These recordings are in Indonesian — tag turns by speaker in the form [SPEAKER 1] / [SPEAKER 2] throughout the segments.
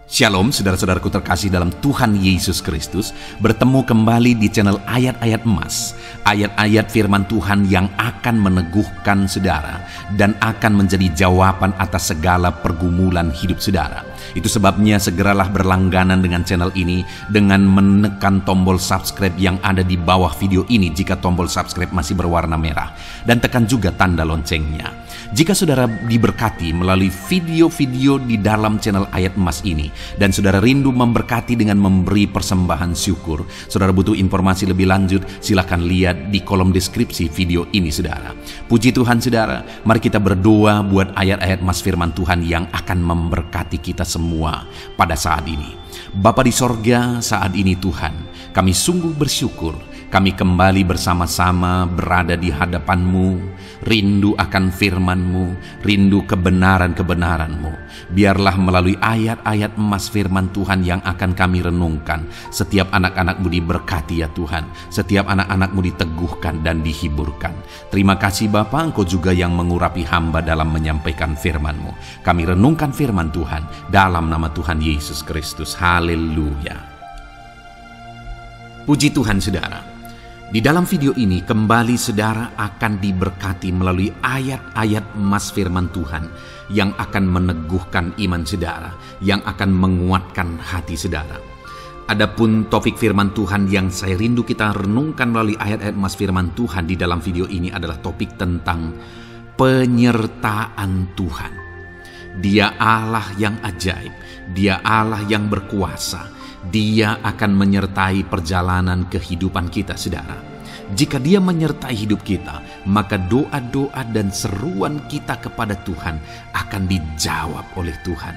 [SPEAKER 1] Shalom saudara-saudaraku terkasih dalam Tuhan Yesus Kristus. Bertemu kembali di channel Ayat-Ayat Emas. Ayat-ayat firman Tuhan yang akan meneguhkan saudara dan akan menjadi jawaban atas segala pergumulan hidup saudara. Itu sebabnya segeralah berlangganan dengan channel ini dengan menekan tombol subscribe yang ada di bawah video ini jika tombol subscribe masih berwarna merah. Dan tekan juga tanda loncengnya. Jika saudara diberkati melalui video-video di dalam channel Ayat Emas ini, dan saudara rindu memberkati dengan memberi persembahan syukur, saudara butuh informasi lebih lanjut, silakan lihat di kolom deskripsi video ini saudara. Puji Tuhan saudara, mari kita berdoa buat ayat-ayat Mas firman Tuhan yang akan memberkati kita semua pada saat ini. Bapa di sorga, saat ini Tuhan, kami sungguh bersyukur. Kami kembali bersama-sama berada di hadapan-Mu, rindu akan firman-Mu, rindu kebenaran-kebenaran-Mu. Biarlah melalui ayat-ayat emas firman Tuhan yang akan kami renungkan, setiap anak-anak-Mu diberkati ya Tuhan, setiap anak-anak-Mu diteguhkan dan dihiburkan. Terima kasih Bapa, Engkau juga yang mengurapi hamba dalam menyampaikan firman-Mu. Kami renungkan firman Tuhan dalam nama Tuhan Yesus Kristus. Haleluya. Puji Tuhan saudara. Di dalam video ini kembali saudara akan diberkati melalui ayat-ayat emas firman Tuhan yang akan meneguhkan iman saudara, yang akan menguatkan hati saudara. Adapun topik firman Tuhan yang saya rindu kita renungkan melalui ayat-ayat emas firman Tuhan di dalam video ini adalah topik tentang penyertaan Tuhan. Dia Allah yang ajaib, Dia Allah yang berkuasa. Dia akan menyertai perjalanan kehidupan kita, saudara. Jika Dia menyertai hidup kita, maka doa-doa dan seruan kita kepada Tuhan akan dijawab oleh Tuhan.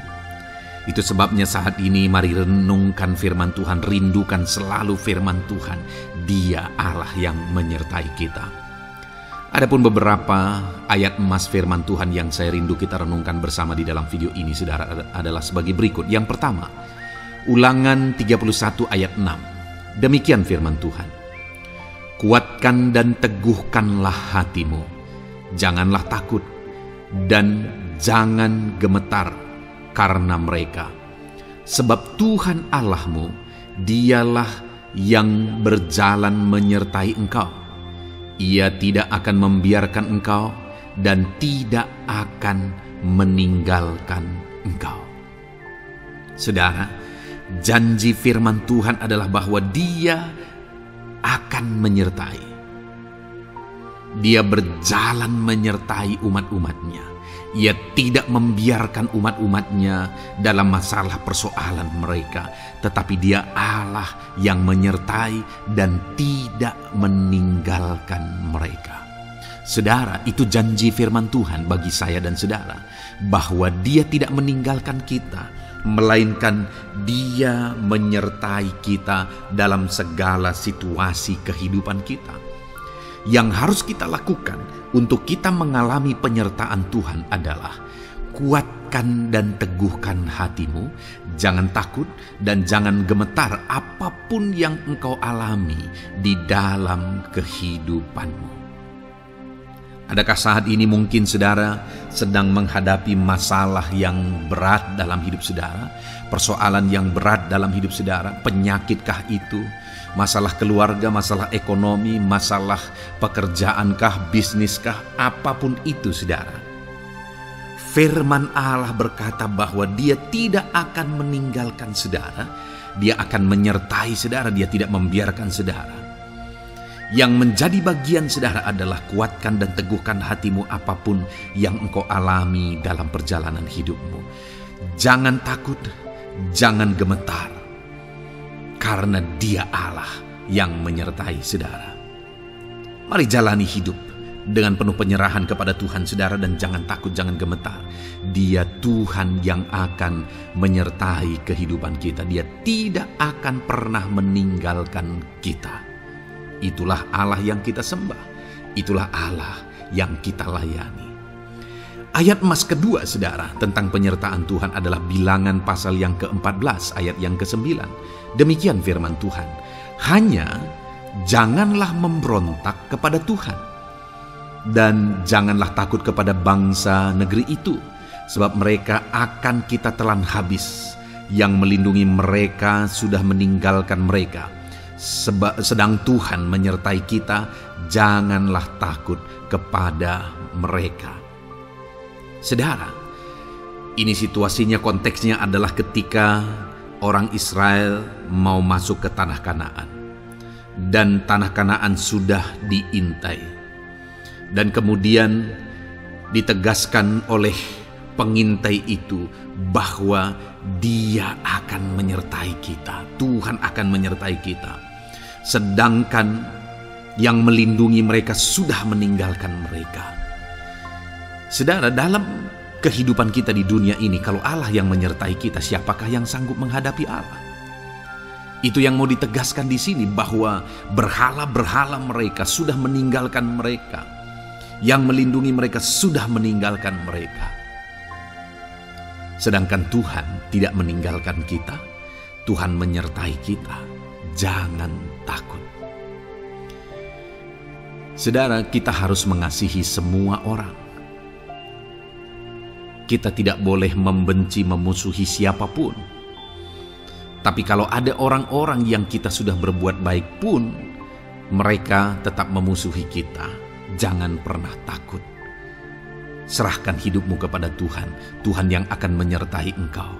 [SPEAKER 1] Itu sebabnya saat ini mari renungkan firman Tuhan, rindukan selalu firman Tuhan. Dia Allah yang menyertai kita. Adapun beberapa ayat emas firman Tuhan yang saya rindu kita renungkan bersama di dalam video ini, saudara, adalah sebagai berikut. Yang pertama, Ulangan 31 ayat 6. Demikian firman Tuhan. Kuatkan dan teguhkanlah hatimu. Janganlah takut dan jangan gemetar karena mereka. Sebab Tuhan Allahmu, Dialah yang berjalan menyertai engkau. Ia tidak akan membiarkan engkau dan tidak akan meninggalkan engkau. Saudara, janji firman Tuhan adalah bahwa Dia akan menyertai. Dia berjalan menyertai umat-umatnya. Ia tidak membiarkan umat-umatnya dalam masalah persoalan mereka. Tetapi Dia Allah yang menyertai dan tidak meninggalkan mereka. Saudara, itu janji firman Tuhan bagi saya dan saudara. Bahwa Dia tidak meninggalkan kita, melainkan Dia menyertai kita dalam segala situasi kehidupan kita. Yang harus kita lakukan untuk kita mengalami penyertaan Tuhan adalah kuatkan dan teguhkan hatimu, jangan takut dan jangan gemetar apapun yang engkau alami di dalam kehidupanmu. Adakah saat ini mungkin saudara sedang menghadapi masalah yang berat dalam hidup saudara? Persoalan yang berat dalam hidup saudara? Penyakitkah itu? Masalah keluarga, masalah ekonomi, masalah pekerjaankah, bisniskah? Apapun itu saudara. Firman Allah berkata bahwa Dia tidak akan meninggalkan saudara. Dia akan menyertai saudara, Dia tidak membiarkan saudara. Yang menjadi bagian saudara adalah kuatkan dan teguhkan hatimu apapun yang engkau alami dalam perjalanan hidupmu. Jangan takut, jangan gemetar, karena Dia Allah yang menyertai saudara. Mari jalani hidup dengan penuh penyerahan kepada Tuhan saudara, dan jangan takut, jangan gemetar. Dia Tuhan yang akan menyertai kehidupan kita. Dia tidak akan pernah meninggalkan kita. Itulah Allah yang kita sembah. Itulah Allah yang kita layani. Ayat emas kedua saudara tentang penyertaan Tuhan adalah Bilangan pasal yang ke-14 ayat yang ke-9. Demikian firman Tuhan. Hanya janganlah memberontak kepada Tuhan, dan janganlah takut kepada bangsa negeri itu, sebab mereka akan kita telan habis yang melindungi mereka sudah meninggalkan mereka. Sedang Tuhan menyertai kita, janganlah takut kepada mereka. Saudara, ini situasinya, konteksnya adalah ketika orang Israel mau masuk ke tanah Kanaan. Dan tanah Kanaan sudah diintai. Dan kemudian ditegaskan oleh pengintai itu bahwa Dia akan menyertai kita. Tuhan akan menyertai kita. Sedangkan yang melindungi mereka sudah meninggalkan mereka. Saudara, dalam kehidupan kita di dunia ini, kalau Allah yang menyertai kita, siapakah yang sanggup menghadapi Allah? Itu yang mau ditegaskan di sini, bahwa berhala-berhala mereka sudah meninggalkan mereka. Yang melindungi mereka sudah meninggalkan mereka. Sedangkan Tuhan tidak meninggalkan kita. Tuhan menyertai kita. Jangan takut. Saudara, kita harus mengasihi semua orang. Kita tidak boleh membenci, memusuhi siapapun. Tapi kalau ada orang-orang yang kita sudah berbuat baik pun, mereka tetap memusuhi kita, jangan pernah takut. Serahkan hidupmu kepada Tuhan, Tuhan yang akan menyertai engkau.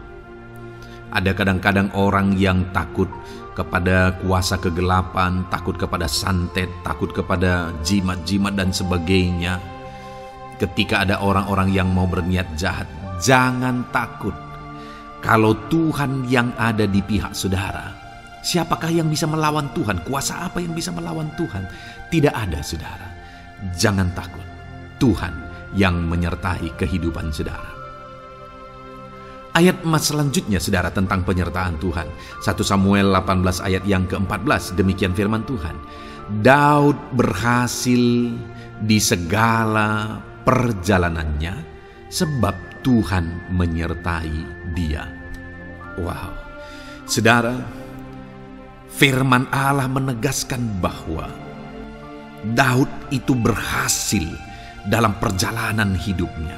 [SPEAKER 1] Ada kadang-kadang orang yang takut kepada kuasa kegelapan, takut kepada santet, takut kepada jimat-jimat dan sebagainya. Ketika ada orang-orang yang mau berniat jahat, jangan takut. Kalau Tuhan yang ada di pihak saudara, siapakah yang bisa melawan Tuhan? Kuasa apa yang bisa melawan Tuhan? Tidak ada, saudara. Jangan takut. Tuhan yang menyertai kehidupan saudara. Ayat emas selanjutnya, saudara, tentang penyertaan Tuhan. 1 Samuel 18 ayat yang ke-14, demikian firman Tuhan. Daud berhasil di segala perjalanannya sebab Tuhan menyertai dia. Wow. Saudara, firman Allah menegaskan bahwa Daud itu berhasil dalam perjalanan hidupnya.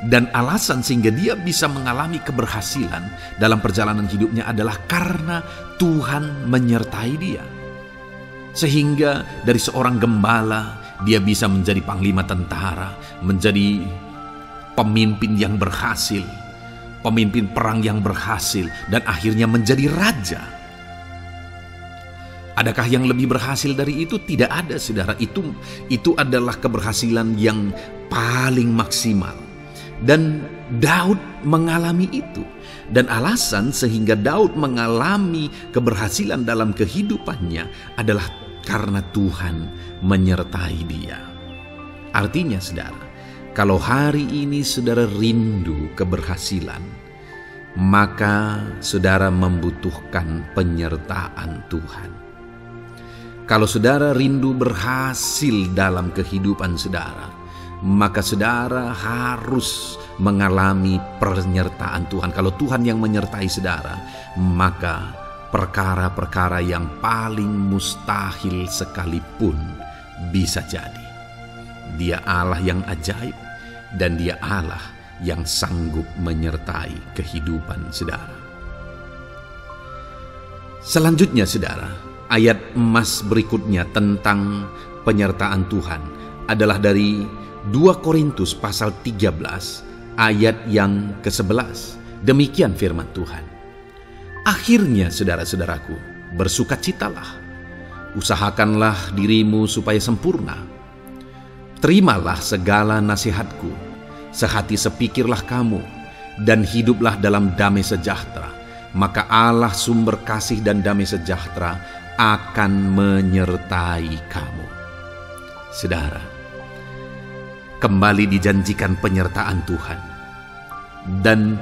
[SPEAKER 1] Dan alasan sehingga dia bisa mengalami keberhasilan dalam perjalanan hidupnya adalah karena Tuhan menyertai dia. Sehingga dari seorang gembala, dia bisa menjadi panglima tentara, menjadi pemimpin yang berhasil, pemimpin perang yang berhasil, dan akhirnya menjadi raja. Adakah yang lebih berhasil dari itu? Tidak ada, saudara. Itu adalah keberhasilan yang paling maksimal. Dan Daud mengalami itu. Dan alasan sehingga Daud mengalami keberhasilan dalam kehidupannya adalah karena Tuhan menyertai dia. Artinya, saudara, kalau hari ini saudara rindu keberhasilan, maka saudara membutuhkan penyertaan Tuhan. Kalau saudara rindu berhasil dalam kehidupan saudara, maka saudara harus mengalami penyertaan Tuhan. Kalau Tuhan yang menyertai saudara, maka perkara-perkara yang paling mustahil sekalipun bisa jadi. Dia Allah yang ajaib, dan Dia Allah yang sanggup menyertai kehidupan saudara. Selanjutnya, saudara, ayat emas berikutnya tentang penyertaan Tuhan adalah dari 2 Korintus pasal 13 ayat yang ke-11. Demikian firman Tuhan. Akhirnya, saudara-saudaraku, bersukacitalah, usahakanlah dirimu supaya sempurna. Terimalah segala nasihatku, sehati sepikirlah kamu, dan hiduplah dalam damai sejahtera. Maka Allah sumber kasih dan damai sejahtera akan menyertai kamu. Saudara, kembali dijanjikan penyertaan Tuhan. Dan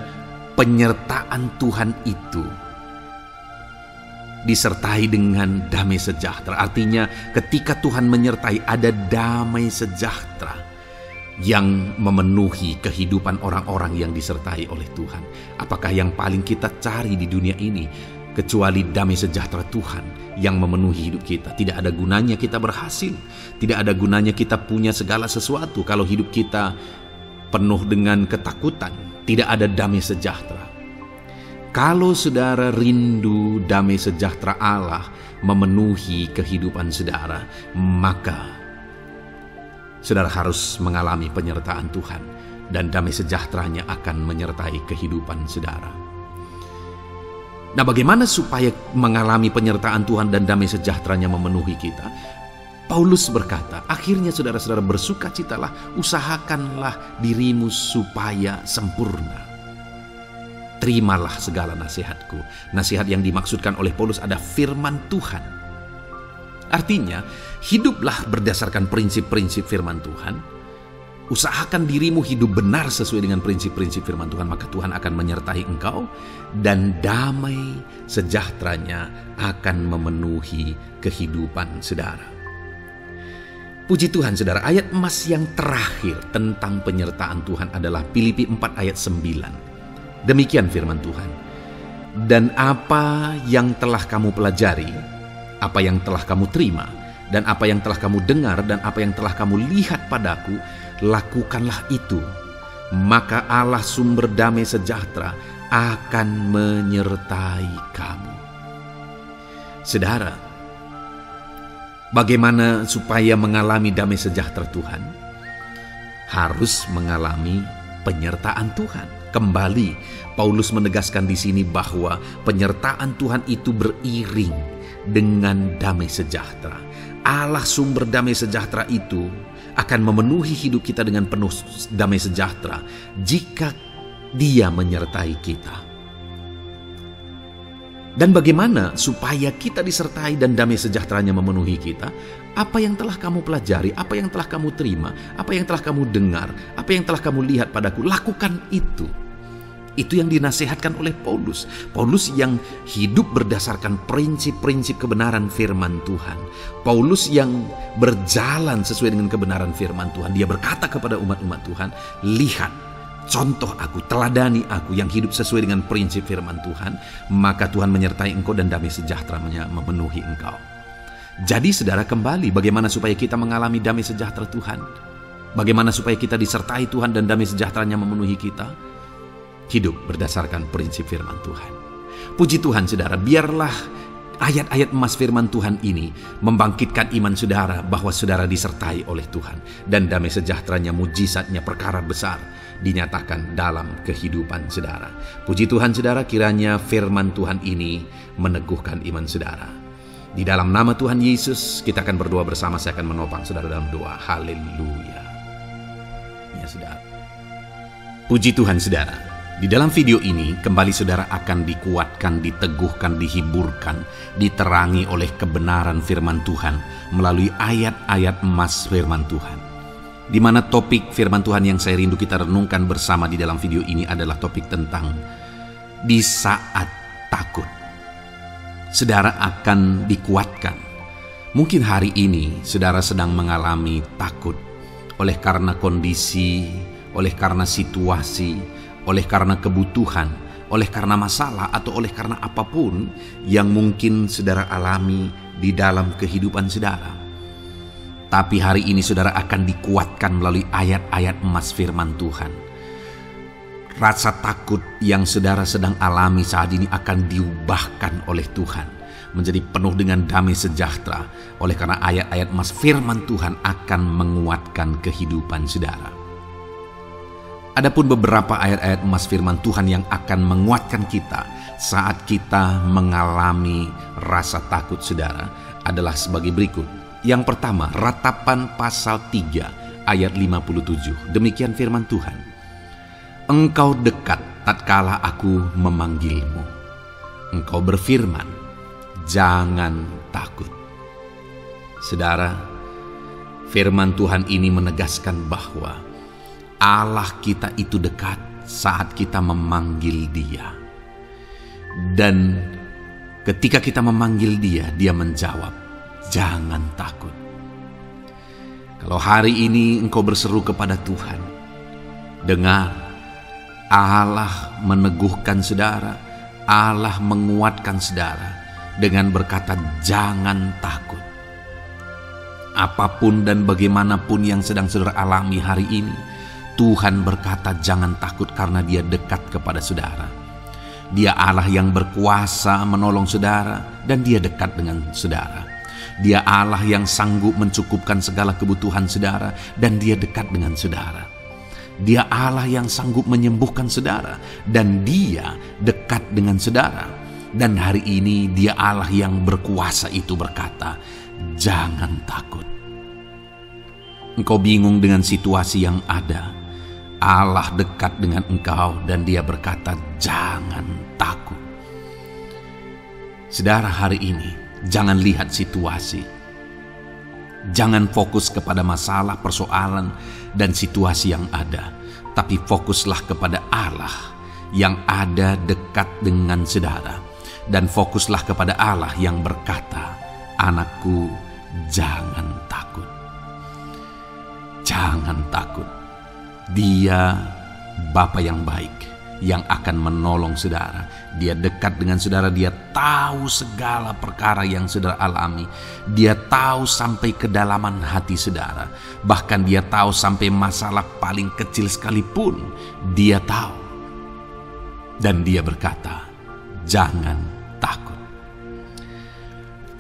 [SPEAKER 1] penyertaan Tuhan itu disertai dengan damai sejahtera. Artinya ketika Tuhan menyertai, ada damai sejahtera yang memenuhi kehidupan orang-orang yang disertai oleh Tuhan. Apakah yang paling kita cari di dunia ini kecuali damai sejahtera Tuhan yang memenuhi hidup kita? Tidak ada gunanya kita berhasil, tidak ada gunanya kita punya segala sesuatu kalau hidup kita penuh dengan ketakutan, tidak ada damai sejahtera. Kalau saudara rindu damai sejahtera Allah memenuhi kehidupan saudara, maka saudara harus mengalami penyertaan Tuhan, dan damai sejahteranya akan menyertai kehidupan saudara. Nah, bagaimana supaya mengalami penyertaan Tuhan dan damai sejahteranya memenuhi kita? Paulus berkata, akhirnya saudara-saudara bersukacitalah, usahakanlah dirimu supaya sempurna. Terimalah segala nasihatku. Nasihat yang dimaksudkan oleh Paulus ada firman Tuhan. Artinya, hiduplah berdasarkan prinsip-prinsip firman Tuhan. Usahakan dirimu hidup benar sesuai dengan prinsip-prinsip firman Tuhan, maka Tuhan akan menyertai engkau dan damai sejahteranya akan memenuhi kehidupan saudara. Puji Tuhan saudara, ayat emas yang terakhir tentang penyertaan Tuhan adalah Filipi 4 ayat 9. Demikian firman Tuhan. Dan apa yang telah kamu pelajari, apa yang telah kamu terima, dan apa yang telah kamu dengar, dan apa yang telah kamu lihat padaku, lakukanlah itu. Maka Allah sumber damai sejahtera akan menyertai kamu. Saudara, bagaimana supaya mengalami damai sejahtera Tuhan? Harus mengalami penyertaan Tuhan. Kembali, Paulus menegaskan di sini bahwa penyertaan Tuhan itu beriring dengan damai sejahtera. Allah sumber damai sejahtera itu akan memenuhi hidup kita dengan penuh damai sejahtera jika Dia menyertai kita. Dan bagaimana supaya kita disertai dan damai sejahteranya memenuhi kita? Apa yang telah kamu pelajari, apa yang telah kamu terima, apa yang telah kamu dengar, apa yang telah kamu lihat padaku, lakukan itu. Itu yang dinasihatkan oleh Paulus. Paulus yang hidup berdasarkan prinsip-prinsip kebenaran firman Tuhan. Paulus yang berjalan sesuai dengan kebenaran firman Tuhan. Dia berkata kepada umat-umat Tuhan, lihat, contoh aku, teladani aku yang hidup sesuai dengan prinsip firman Tuhan, maka Tuhan menyertai engkau dan damai sejahteranya memenuhi engkau. Jadi saudara, kembali, bagaimana supaya kita mengalami damai sejahtera Tuhan? Bagaimana supaya kita disertai Tuhan dan damai sejahteranya memenuhi kita? Hidup berdasarkan prinsip firman Tuhan. Puji Tuhan saudara, biarlah ayat-ayat emas firman Tuhan ini membangkitkan iman saudara bahwa saudara disertai oleh Tuhan. Dan damai sejahteranya, mujizatnya, perkara besar dinyatakan dalam kehidupan saudara. Puji Tuhan saudara, kiranya firman Tuhan ini meneguhkan iman saudara. Di dalam nama Tuhan Yesus kita akan berdoa bersama. Saya akan menopang saudara dalam doa. Haleluya. Ya saudara. Puji Tuhan saudara. Di dalam video ini kembali saudara akan dikuatkan, diteguhkan, dihiburkan, diterangi oleh kebenaran firman Tuhan melalui ayat-ayat emas firman Tuhan. Di mana topik firman Tuhan yang saya rindu kita renungkan bersama di dalam video ini adalah topik tentang di saat takut. Saudara akan dikuatkan. Mungkin hari ini saudara sedang mengalami takut oleh karena kondisi, oleh karena situasi, oleh karena kebutuhan, oleh karena masalah, atau oleh karena apapun yang mungkin saudara alami di dalam kehidupan saudara. Tapi hari ini saudara akan dikuatkan melalui ayat-ayat emas firman Tuhan. Rasa takut yang saudara sedang alami saat ini akan diubahkan oleh Tuhan menjadi penuh dengan damai sejahtera, oleh karena ayat-ayat emas firman Tuhan akan menguatkan kehidupan saudara. Adapun beberapa ayat-ayat emas firman Tuhan yang akan menguatkan kita saat kita mengalami rasa takut saudara adalah sebagai berikut. Yang pertama, Ratapan pasal 3 ayat 57. Demikian firman Tuhan. Engkau dekat tatkala aku memanggilmu. Engkau berfirman, jangan takut. Saudara, firman Tuhan ini menegaskan bahwa Allah kita itu dekat saat kita memanggil Dia. Dan ketika kita memanggil Dia, Dia menjawab, jangan takut. Kalau hari ini engkau berseru kepada Tuhan, dengar, Allah meneguhkan saudara, Allah menguatkan saudara dengan berkata, jangan takut. Apapun dan bagaimanapun yang sedang saudara alami hari ini, Tuhan berkata jangan takut karena Dia dekat kepada saudara. Dia Allah yang berkuasa menolong saudara dan dia dekat dengan saudara. Dia Allah yang sanggup mencukupkan segala kebutuhan saudara dan dia dekat dengan saudara. Dia Allah yang sanggup menyembuhkan saudara dan dia dekat dengan saudara. Dan hari ini dia Allah yang berkuasa itu berkata, jangan takut. Engkau bingung dengan situasi yang ada. Allah dekat dengan engkau dan dia berkata, jangan takut. Saudara, hari ini jangan lihat situasi. Jangan fokus kepada masalah, persoalan, dan situasi yang ada. Tapi fokuslah kepada Allah yang ada dekat dengan saudara. Dan fokuslah kepada Allah yang berkata, anakku, jangan takut. Jangan takut. Dia Bapa yang baik yang akan menolong saudara. Dia dekat dengan saudara. Dia tahu segala perkara yang saudara alami. Dia tahu sampai kedalaman hati saudara. Bahkan dia tahu sampai masalah paling kecil sekalipun. Dia tahu. Dan dia berkata, jangan takut.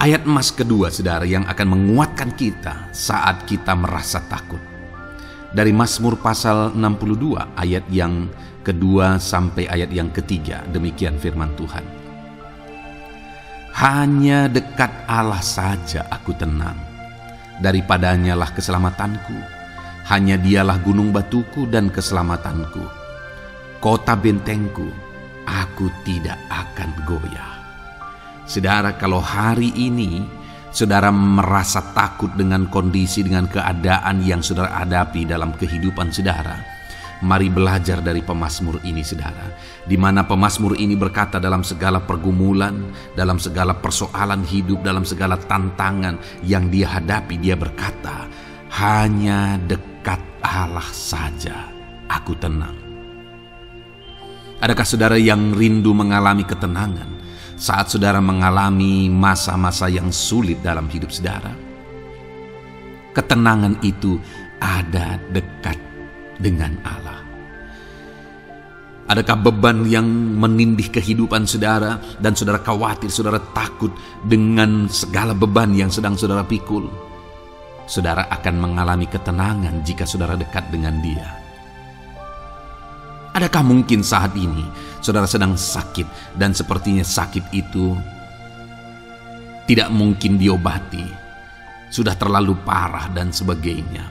[SPEAKER 1] Ayat emas kedua, saudara, yang akan menguatkan kita saat kita merasa takut. Dari Mazmur pasal 62 ayat yang kedua sampai ayat yang ketiga, demikian firman Tuhan. Hanya dekat Allah saja aku tenang, daripadanya lah keselamatanku. Hanya dialah gunung batuku dan keselamatanku, kota bentengku, aku tidak akan goyah. Saudara, kalau hari ini saudara merasa takut dengan kondisi, dengan keadaan yang saudara hadapi dalam kehidupan saudara, mari belajar dari pemazmur ini, saudara. Di mana pemazmur ini berkata dalam segala pergumulan, dalam segala persoalan hidup, dalam segala tantangan yang dia hadapi, dia berkata, hanya dekat Allah saja aku tenang. Adakah saudara yang rindu mengalami ketenangan saat saudara mengalami masa-masa yang sulit dalam hidup saudara? Ketenangan itu ada dekat dengan Allah. Adakah beban yang menindih kehidupan saudara dan saudara khawatir, saudara takut dengan segala beban yang sedang saudara pikul? Saudara akan mengalami ketenangan jika saudara dekat dengan Dia. Adakah mungkin saat ini saudara sedang sakit dan sepertinya sakit itu tidak mungkin diobati, sudah terlalu parah dan sebagainya,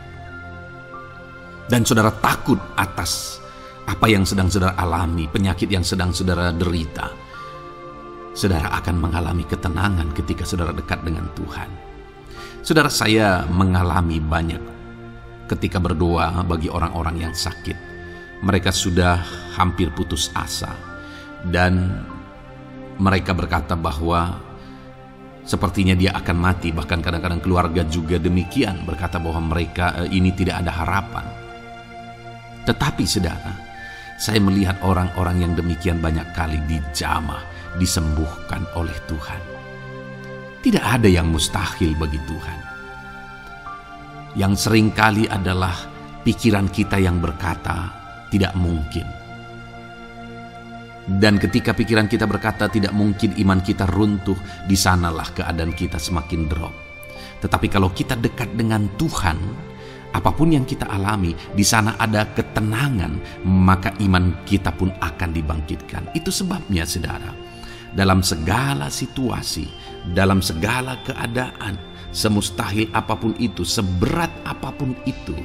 [SPEAKER 1] dan saudara takut atas apa yang sedang saudara alami, penyakit yang sedang saudara derita? Saudara akan mengalami ketenangan ketika saudara dekat dengan Tuhan. Saudara, saya mengalami banyak ketika berdoa bagi orang-orang yang sakit. Mereka sudah hampir putus asa dan mereka berkata bahwa sepertinya dia akan mati. Bahkan kadang-kadang keluarga juga demikian, berkata bahwa mereka ini tidak ada harapan. Tetapi saudara, saya melihat orang-orang yang demikian banyak kali dijamah, disembuhkan oleh Tuhan. Tidak ada yang mustahil bagi Tuhan. Yang seringkali adalah pikiran kita yang berkata tidak mungkin. Dan ketika pikiran kita berkata tidak mungkin, iman kita runtuh, di sanalah keadaan kita semakin drop. Tetapi kalau kita dekat dengan Tuhan, apapun yang kita alami, di sana ada ketenangan, maka iman kita pun akan dibangkitkan. Itu sebabnya saudara, dalam segala situasi, dalam segala keadaan, semustahil apapun itu, seberat apapun itu,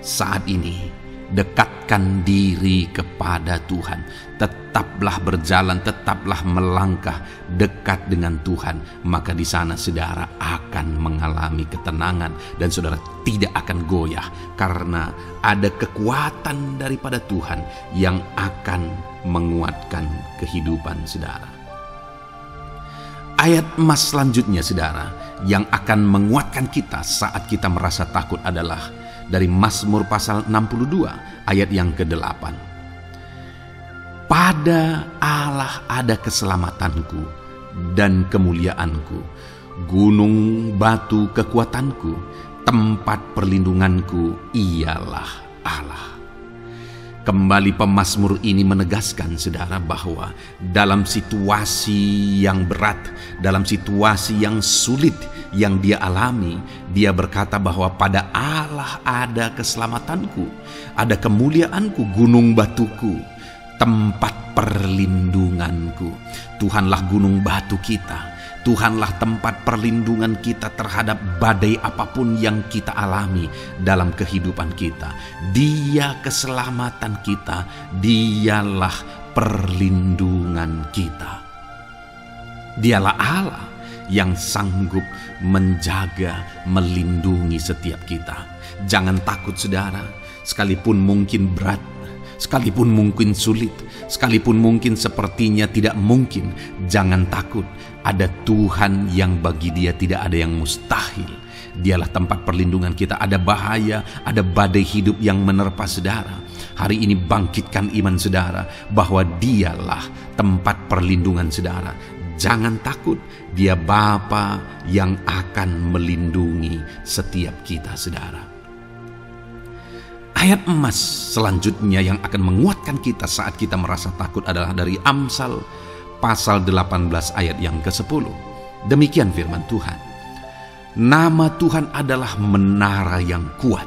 [SPEAKER 1] saat ini dekatkan diri kepada Tuhan. Tetaplah berjalan, tetaplah melangkah dekat dengan Tuhan. Maka di sana saudara akan mengalami ketenangan dan saudara tidak akan goyah, karena ada kekuatan daripada Tuhan yang akan menguatkan kehidupan saudara. Ayat emas selanjutnya saudara yang akan menguatkan kita saat kita merasa takut adalah dari Mazmur pasal 62 ayat yang ke-8. Pada Allah ada keselamatanku dan kemuliaanku, gunung batu kekuatanku, tempat perlindunganku ialah Allah. Kembali pemazmur ini menegaskan saudara bahwa dalam situasi yang berat, dalam situasi yang sulit yang dia alami, dia berkata bahwa pada Allah ada keselamatanku, ada kemuliaanku, gunung batuku, tempat perlindunganku. Tuhanlah gunung batu kita. Tuhanlah tempat perlindungan kita terhadap badai apapun yang kita alami dalam kehidupan kita. Dia keselamatan kita, dialah perlindungan kita. Dialah Allah yang sanggup menjaga, melindungi setiap kita. Jangan takut saudara, sekalipun mungkin berat, sekalipun mungkin sulit, sekalipun mungkin sepertinya tidak mungkin, jangan takut. Ada Tuhan yang bagi dia tidak ada yang mustahil. Dialah tempat perlindungan kita. Ada bahaya, ada badai hidup yang menerpa saudara. Hari ini bangkitkan iman saudara bahwa dialah tempat perlindungan saudara. Jangan takut, dia Bapa yang akan melindungi setiap kita saudara. Ayat emas selanjutnya yang akan menguatkan kita saat kita merasa takut adalah dari Amsal pasal 18 ayat yang ke-10. Demikian firman Tuhan. Nama Tuhan adalah menara yang kuat.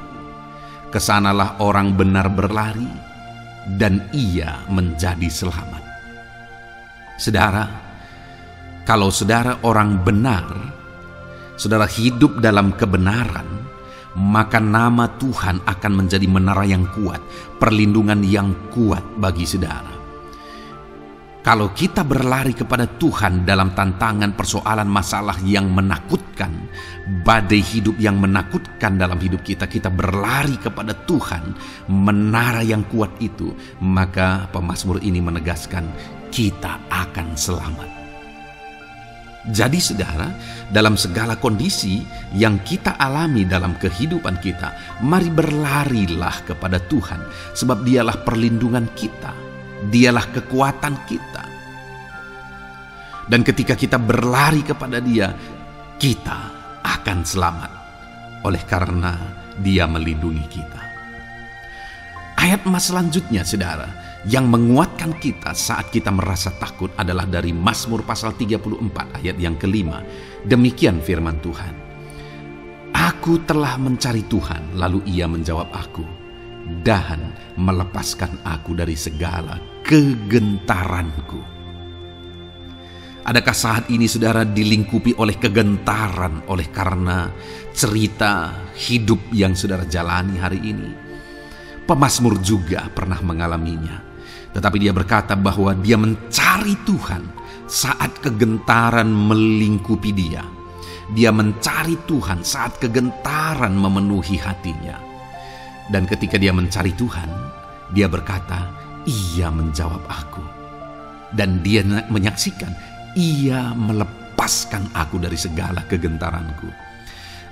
[SPEAKER 1] Kesanalah orang benar berlari dan ia menjadi selamat. Saudara, kalau saudara orang benar, saudara hidup dalam kebenaran, maka nama Tuhan akan menjadi menara yang kuat, perlindungan yang kuat bagi saudara. Kalau kita berlari kepada Tuhan dalam tantangan, persoalan, masalah yang menakutkan, badai hidup yang menakutkan dalam hidup kita, kita berlari kepada Tuhan, menara yang kuat itu, maka pemazmur ini menegaskan kita akan selamat. Jadi saudara, dalam segala kondisi yang kita alami dalam kehidupan kita, mari berlarilah kepada Tuhan, sebab dialah perlindungan kita. Dialah kekuatan kita. Dan ketika kita berlari kepada dia, kita akan selamat. Oleh karena dia melindungi kita. Ayat emas selanjutnya saudara, yang menguatkan kita saat kita merasa takut adalah dari Mazmur pasal 34 ayat yang kelima. Demikian firman Tuhan. Aku telah mencari Tuhan, lalu ia menjawab aku dan melepaskan aku dari segala kegentaranku. Adakah saat ini saudara dilingkupi oleh kegentaran oleh karena cerita hidup yang saudara jalani hari ini? Pemazmur juga pernah mengalaminya. Tetapi dia berkata bahwa dia mencari Tuhan saat kegentaran melingkupi dia. Dia mencari Tuhan saat kegentaran memenuhi hatinya. Dan ketika dia mencari Tuhan, dia berkata, ia menjawab aku. Dan dia menyaksikan, ia melepaskan aku dari segala kegentaranku.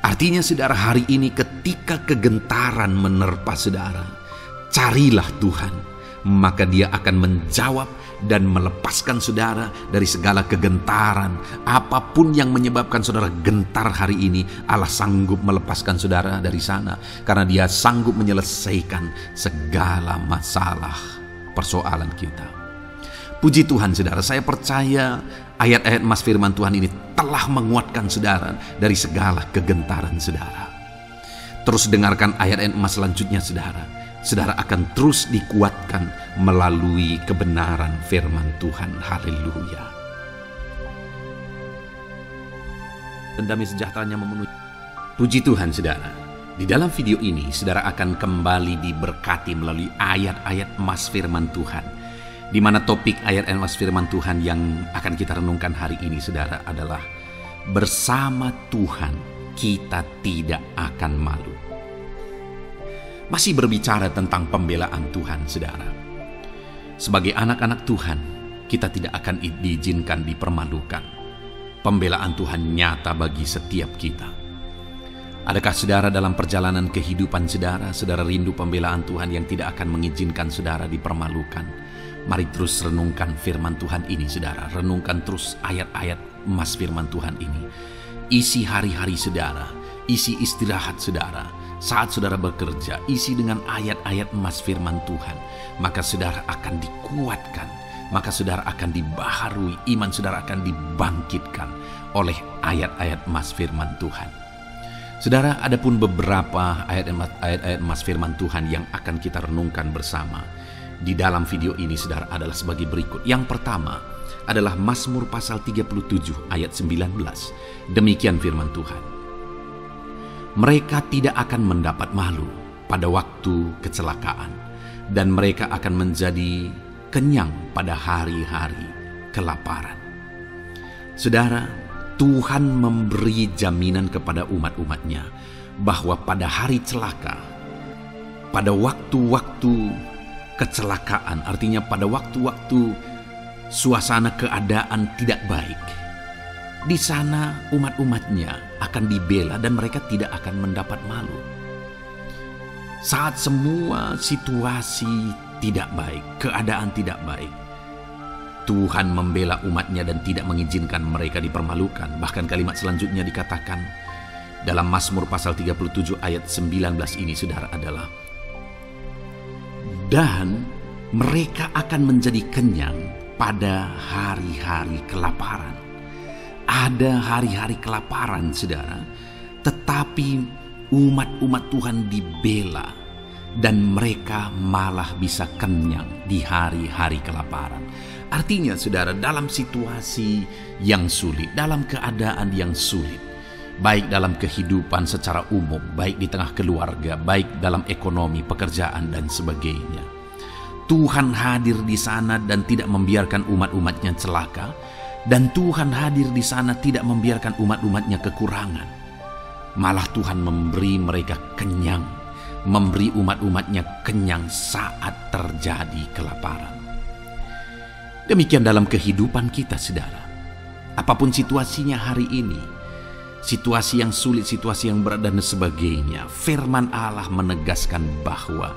[SPEAKER 1] Artinya saudara, hari ini ketika kegentaran menerpa saudara, carilah Tuhan, maka dia akan menjawab dan melepaskan saudara dari segala kegentaran. Apapun yang menyebabkan saudara gentar hari ini, Allah sanggup melepaskan saudara dari sana, karena dia sanggup menyelesaikan segala masalah persoalan kita. Puji Tuhan saudara, saya percaya ayat-ayat emas firman Tuhan ini telah menguatkan saudara dari segala kegentaran saudara. Terus dengarkan ayat-ayat emas selanjutnya saudara. Saudara akan terus dikuatkan melalui kebenaran firman Tuhan. Haleluya. Dan damai sejahteranya memenuhi. Puji Tuhan saudara. Di dalam video ini saudara akan kembali diberkati melalui ayat-ayat emas firman Tuhan. Di mana topik ayat emas firman Tuhan yang akan kita renungkan hari ini saudara adalah bersama Tuhan kita tidak akan malu. Masih berbicara tentang pembelaan Tuhan saudara. Sebagai anak-anak Tuhan, kita tidak akan diizinkan dipermalukan. Pembelaan Tuhan nyata bagi setiap kita. Adakah saudara dalam perjalanan kehidupan saudara, saudara rindu pembelaan Tuhan yang tidak akan mengizinkan saudara dipermalukan? Mari terus renungkan firman Tuhan ini saudara. Renungkan terus ayat-ayat emas firman Tuhan ini. Isi hari-hari saudara, isi istirahat saudara, saat saudara bekerja, isi dengan ayat-ayat emas firman Tuhan, maka saudara akan dikuatkan, maka saudara akan dibaharui, iman saudara akan dibangkitkan oleh ayat-ayat emas firman Tuhan. Saudara, ada pun beberapa ayat-ayat emas firman Tuhan yang akan kita renungkan bersama di dalam video ini, saudara, adalah sebagai berikut. Yang pertama adalah Mazmur pasal 37 ayat 19. Demikian firman Tuhan. Mereka tidak akan mendapat malu pada waktu kecelakaan, dan mereka akan menjadi kenyang pada hari-hari kelaparan. Saudara, Tuhan memberi jaminan kepada umat-umatnya bahwa pada hari celaka, pada waktu-waktu kecelakaan, artinya pada waktu-waktu suasana keadaan tidak baik, di sana umat-umatnya akan dibela dan mereka tidak akan mendapat malu. Saat semua situasi tidak baik, keadaan tidak baik, Tuhan membela umatnya dan tidak mengizinkan mereka dipermalukan. Bahkan kalimat selanjutnya dikatakan dalam Mazmur pasal 37 ayat 19 ini, saudara, adalah dan mereka akan menjadi kenyang pada hari-hari kelaparan. Ada hari-hari kelaparan, saudara, tetapi umat-umat Tuhan dibela dan mereka malah bisa kenyang di hari-hari kelaparan. Artinya, saudara, dalam situasi yang sulit, dalam keadaan yang sulit, baik dalam kehidupan secara umum, baik di tengah keluarga, baik dalam ekonomi, pekerjaan, dan sebagainya, Tuhan hadir di sana dan tidak membiarkan umat-umatnya celaka, dan Tuhan hadir di sana tidak membiarkan umat-umatnya kekurangan. Malah Tuhan memberi mereka kenyang, memberi umat-umatnya kenyang saat terjadi kelaparan. Demikian dalam kehidupan kita, saudara. Apapun situasinya hari ini, situasi yang sulit, situasi yang berat, dan sebagainya, firman Allah menegaskan bahwa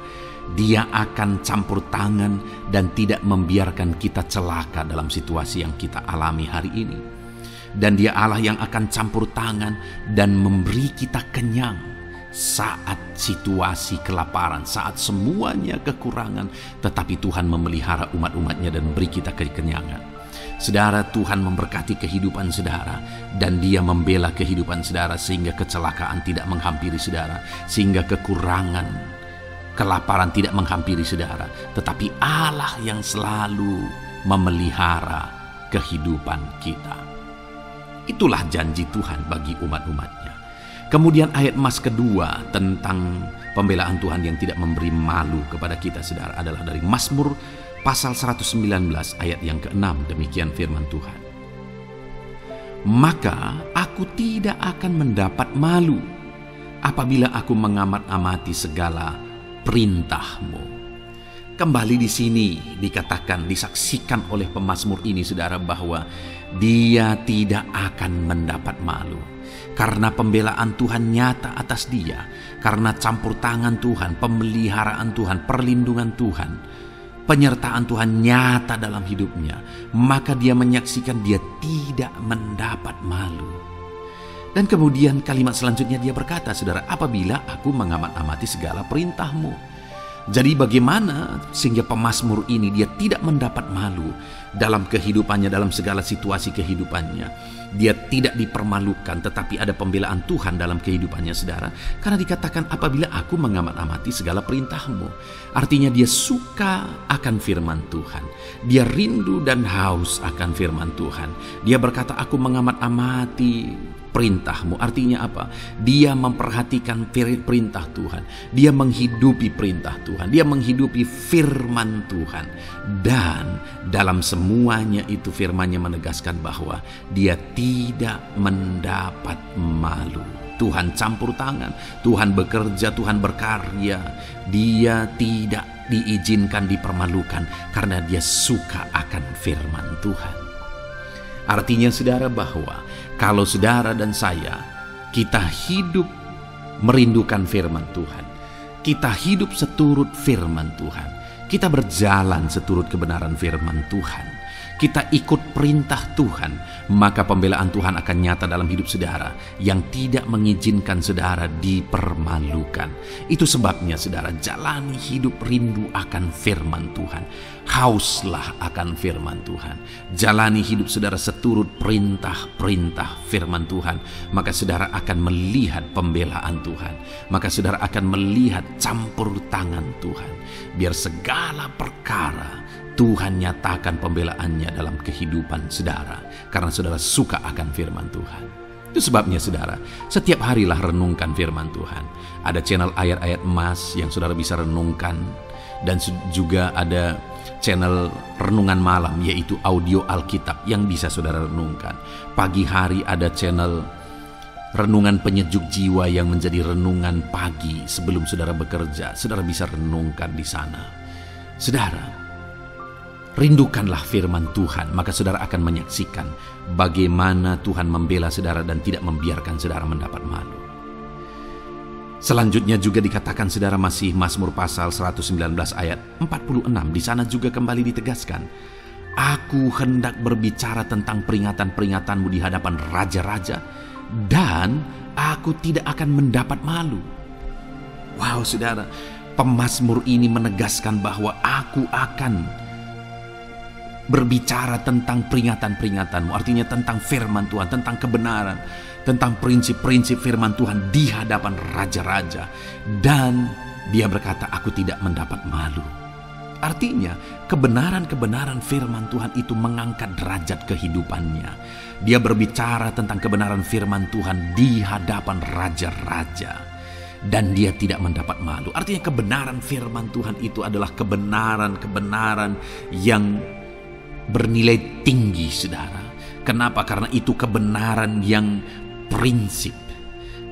[SPEAKER 1] Dia akan campur tangan dan tidak membiarkan kita celaka dalam situasi yang kita alami hari ini. Dan Dia Allah yang akan campur tangan dan memberi kita kenyang saat situasi kelaparan, saat semuanya kekurangan, tetapi Tuhan memelihara umat-umatnya dan beri kita kekenyangan. Saudara, Tuhan memberkati kehidupan saudara, dan Dia membela kehidupan saudara sehingga kecelakaan tidak menghampiri saudara, sehingga kekurangan, kelaparan tidak menghampiri saudara, tetapi Allah yang selalu memelihara kehidupan kita. Itulah janji Tuhan bagi umat-umatnya. Kemudian ayat emas kedua tentang pembelaan Tuhan yang tidak memberi malu kepada kita, saudara, adalah dari Mazmur pasal 119 ayat yang ke-6. Demikian firman Tuhan. Maka aku tidak akan mendapat malu apabila aku mengamat-amati segala perintah-Mu. Kembali di sini dikatakan, disaksikan oleh pemazmur ini, saudara, bahwa dia tidak akan mendapat malu. Karena pembelaan Tuhan nyata atas dia, karena campur tangan Tuhan, pemeliharaan Tuhan, perlindungan Tuhan, penyertaan Tuhan nyata dalam hidupnya, maka dia menyaksikan dia tidak mendapat malu. Dan kemudian kalimat selanjutnya dia berkata, saudara, apabila aku mengamat-amati segala perintah-Mu. Jadi bagaimana sehingga pemazmur ini dia tidak mendapat malu dalam kehidupannya, dalam segala situasi kehidupannya. Dia tidak dipermalukan, tetapi ada pembelaan Tuhan dalam kehidupannya, saudara. Karena dikatakan apabila aku mengamat-amati segala perintah-Mu. Artinya dia suka akan firman Tuhan. Dia rindu dan haus akan firman Tuhan. Dia berkata, aku mengamat-amati perintah-Mu. Artinya apa? Dia memperhatikan perintah Tuhan. Dia menghidupi perintah Tuhan. Dia menghidupi firman Tuhan. Dan dalam semuanya itu firman-Nya menegaskan bahwa dia tidak mendapat malu. Tuhan campur tangan, Tuhan bekerja, Tuhan berkarya. Dia tidak diizinkan dipermalukan karena dia suka akan firman Tuhan. Artinya, saudara, bahwa kalau saudara dan saya, kita hidup merindukan firman Tuhan, kita hidup seturut firman Tuhan, kita berjalan seturut kebenaran firman Tuhan, kita ikut perintah Tuhan, maka pembelaan Tuhan akan nyata dalam hidup saudara yang tidak mengizinkan saudara dipermalukan. Itu sebabnya saudara, jalani hidup rindu akan firman Tuhan. Hauslah akan firman Tuhan. Jalani hidup saudara seturut perintah-perintah firman Tuhan, maka saudara akan melihat pembelaan Tuhan. Maka saudara akan melihat campur tangan Tuhan. Biar segala perkara Tuhan nyatakan pembelaannya dalam kehidupan saudara, karena saudara suka akan firman Tuhan. Itu sebabnya saudara, setiap harilah renungkan firman Tuhan. Ada channel ayat-ayat emas yang saudara bisa renungkan, dan juga ada channel renungan malam, yaitu audio Alkitab yang bisa saudara renungkan. Pagi hari ada channel renungan penyejuk jiwa yang menjadi renungan pagi sebelum saudara bekerja. Saudara bisa renungkan di sana. Saudara, rindukanlah firman Tuhan, maka saudara akan menyaksikan bagaimana Tuhan membela saudara dan tidak membiarkan saudara mendapat malu. Selanjutnya juga dikatakan saudara, masih Mazmur pasal 119 ayat 46. Di sana juga kembali ditegaskan, aku hendak berbicara tentang peringatan-peringatanmu di hadapan raja-raja, dan aku tidak akan mendapat malu. Wow saudara, pemazmur ini menegaskan bahwa aku akan berbicara tentang peringatan-peringatanmu, artinya tentang firman Tuhan, tentang kebenaran, tentang prinsip-prinsip firman Tuhan di hadapan raja-raja. Dan dia berkata, aku tidak mendapat malu. Artinya kebenaran-kebenaran firman Tuhan itu mengangkat derajat kehidupannya. Dia berbicara tentang kebenaran firman Tuhan di hadapan raja-raja, dan dia tidak mendapat malu. Artinya kebenaran firman Tuhan itu adalah kebenaran-kebenaran yang bernilai tinggi saudara. Kenapa? Karena itu kebenaran yang prinsip.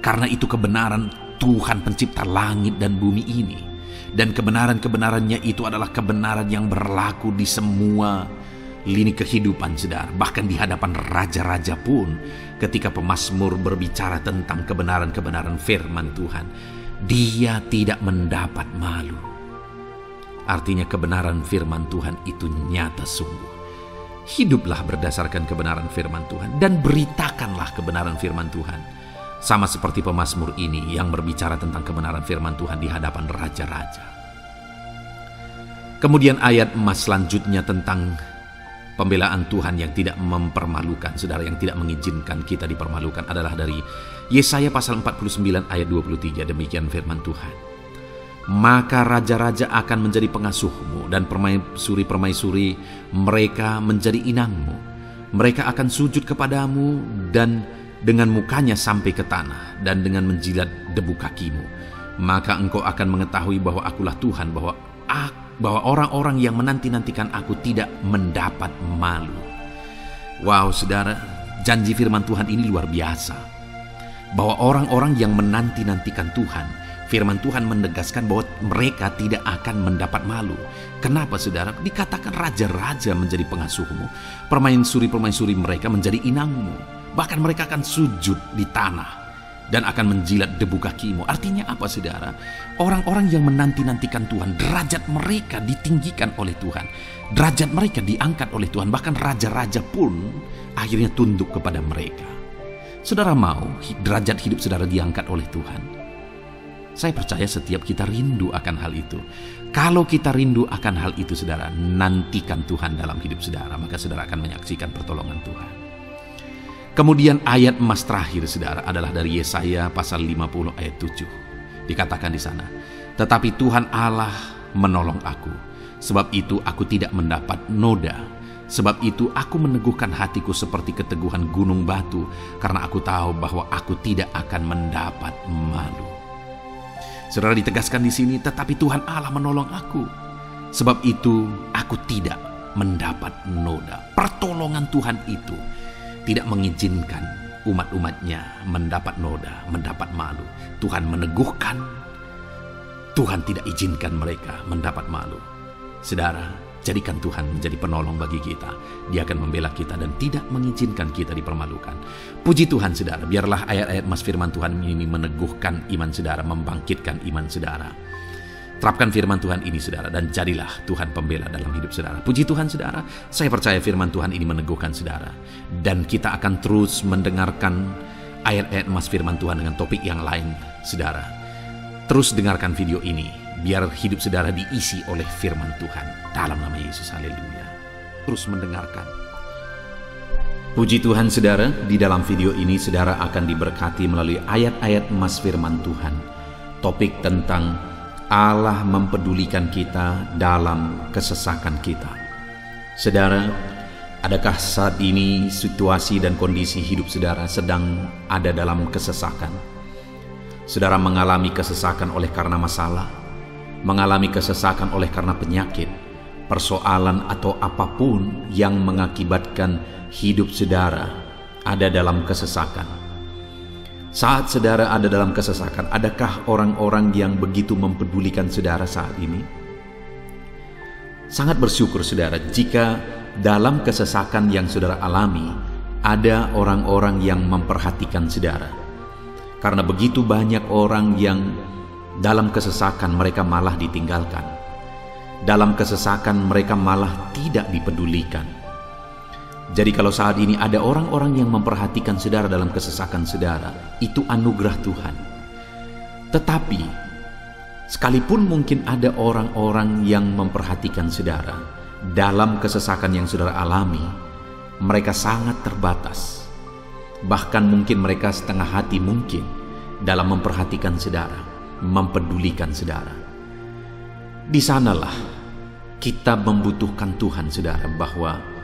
[SPEAKER 1] Karena itu kebenaran Tuhan pencipta langit dan bumi ini. Dan kebenaran-kebenarannya itu adalah kebenaran yang berlaku di semua lini kehidupan saudara. Bahkan di hadapan raja-raja pun, ketika pemazmur berbicara tentang kebenaran-kebenaran firman Tuhan, dia tidak mendapat malu. Artinya kebenaran firman Tuhan itu nyata sungguh. Hiduplah berdasarkan kebenaran firman Tuhan dan beritakanlah kebenaran firman Tuhan. Sama seperti pemazmur ini yang berbicara tentang kebenaran firman Tuhan di hadapan raja-raja. Kemudian ayat emas selanjutnya tentang pembelaan Tuhan yang tidak mempermalukan, saudara, yang tidak mengizinkan kita dipermalukan adalah dari Yesaya pasal 49 ayat 23. Demikian firman Tuhan. Maka raja-raja akan menjadi pengasuhmu dan permaisuri-permaisuri mereka menjadi inangmu. Mereka akan sujud kepadamu dan dengan mukanya sampai ke tanah dan dengan menjilat debu kakimu. Maka engkau akan mengetahui bahwa akulah Tuhan, bahwa orang-orang yang menanti-nantikan aku tidak mendapat malu. Wow saudara, janji firman Tuhan ini luar biasa. Bahwa orang-orang yang menanti-nantikan Tuhan, firman Tuhan menegaskan bahwa mereka tidak akan mendapat malu. Kenapa saudara? Dikatakan raja-raja menjadi pengasuhmu, permaisuri-permaisuri mereka menjadi inangmu. Bahkan mereka akan sujud di tanah dan akan menjilat debu kakimu. Artinya apa saudara? Orang-orang yang menanti-nantikan Tuhan, derajat mereka ditinggikan oleh Tuhan. Derajat mereka diangkat oleh Tuhan. Bahkan raja-raja pun akhirnya tunduk kepada mereka. Saudara mau derajat hidup saudara diangkat oleh Tuhan? Saya percaya setiap kita rindu akan hal itu. Kalau kita rindu akan hal itu saudara, nantikan Tuhan dalam hidup saudara, maka saudara akan menyaksikan pertolongan Tuhan. Kemudian ayat emas terakhir saudara adalah dari Yesaya pasal 50 ayat 7. Dikatakan di sana, tetapi Tuhan Allah menolong aku, sebab itu aku tidak mendapat noda. Sebab itu aku meneguhkan hatiku seperti keteguhan gunung batu, karena aku tahu bahwa aku tidak akan mendapat malu. Saudara, ditegaskan di sini, tetapi Tuhan Allah menolong aku, sebab itu aku tidak mendapat noda. Pertolongan Tuhan itu tidak mengizinkan umat-umatnya mendapat noda, mendapat malu. Tuhan meneguhkan, Tuhan tidak izinkan mereka mendapat malu. Saudara, jadikan Tuhan menjadi penolong bagi kita. Dia akan membela kita dan tidak mengizinkan kita dipermalukan. Puji Tuhan saudara, biarlah ayat-ayat mas firman Tuhan ini meneguhkan iman saudara, membangkitkan iman saudara. Terapkan firman Tuhan ini saudara, dan jadilah Tuhan pembela dalam hidup saudara. Puji Tuhan saudara, saya percaya firman Tuhan ini meneguhkan saudara. Dan kita akan terus mendengarkan ayat-ayat emas firman Tuhan dengan topik yang lain saudara. Terus dengarkan video ini, biar hidup saudara diisi oleh firman Tuhan. Dalam nama Yesus, haleluya. Terus mendengarkan. Puji Tuhan saudara, di dalam video ini saudara akan diberkati melalui ayat-ayat emas firman Tuhan. Topik tentang Allah mempedulikan kita dalam kesesakan kita. Saudara, adakah saat ini situasi dan kondisi hidup saudara sedang ada dalam kesesakan? Saudara mengalami kesesakan oleh karena masalah, mengalami kesesakan oleh karena penyakit, persoalan atau apapun yang mengakibatkan hidup saudara ada dalam kesesakan. Saat saudara ada dalam kesesakan, adakah orang-orang yang begitu mempedulikan saudara saat ini? Sangat bersyukur saudara jika dalam kesesakan yang saudara alami ada orang-orang yang memperhatikan saudara. Karena begitu banyak orang yang dalam kesesakan mereka malah ditinggalkan. Dalam kesesakan mereka malah tidak dipedulikan. Jadi kalau saat ini ada orang-orang yang memperhatikan saudara dalam kesesakan saudara, itu anugerah Tuhan. Tetapi, sekalipun mungkin ada orang-orang yang memperhatikan saudara dalam kesesakan yang saudara alami, mereka sangat terbatas. Bahkan mungkin mereka setengah hati mungkin dalam memperhatikan saudara, mempedulikan saudara. Di sanalah kita membutuhkan Tuhan saudara, bahwa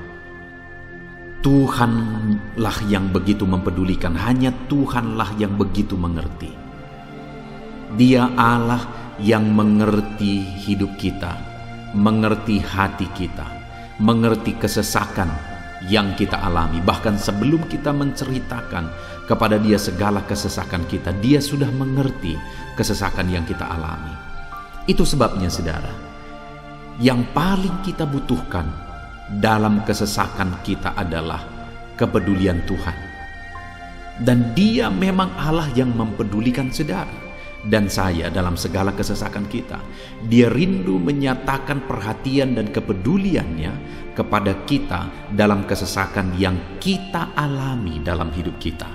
[SPEAKER 1] Tuhanlah yang begitu mempedulikan, hanya Tuhanlah yang begitu mengerti. Dia Allah yang mengerti hidup kita, mengerti hati kita, mengerti kesesakan yang kita alami. Bahkan sebelum kita menceritakan kepada Dia segala kesesakan kita, Dia sudah mengerti kesesakan yang kita alami. Itu sebabnya saudara, yang paling kita butuhkan dalam kesesakan kita adalah kepedulian Tuhan. Dan Dia memang Allah yang mempedulikan saudara dan saya dalam segala kesesakan kita. Dia rindu menyatakan perhatian dan kepeduliannya kepada kita dalam kesesakan yang kita alami dalam hidup kita.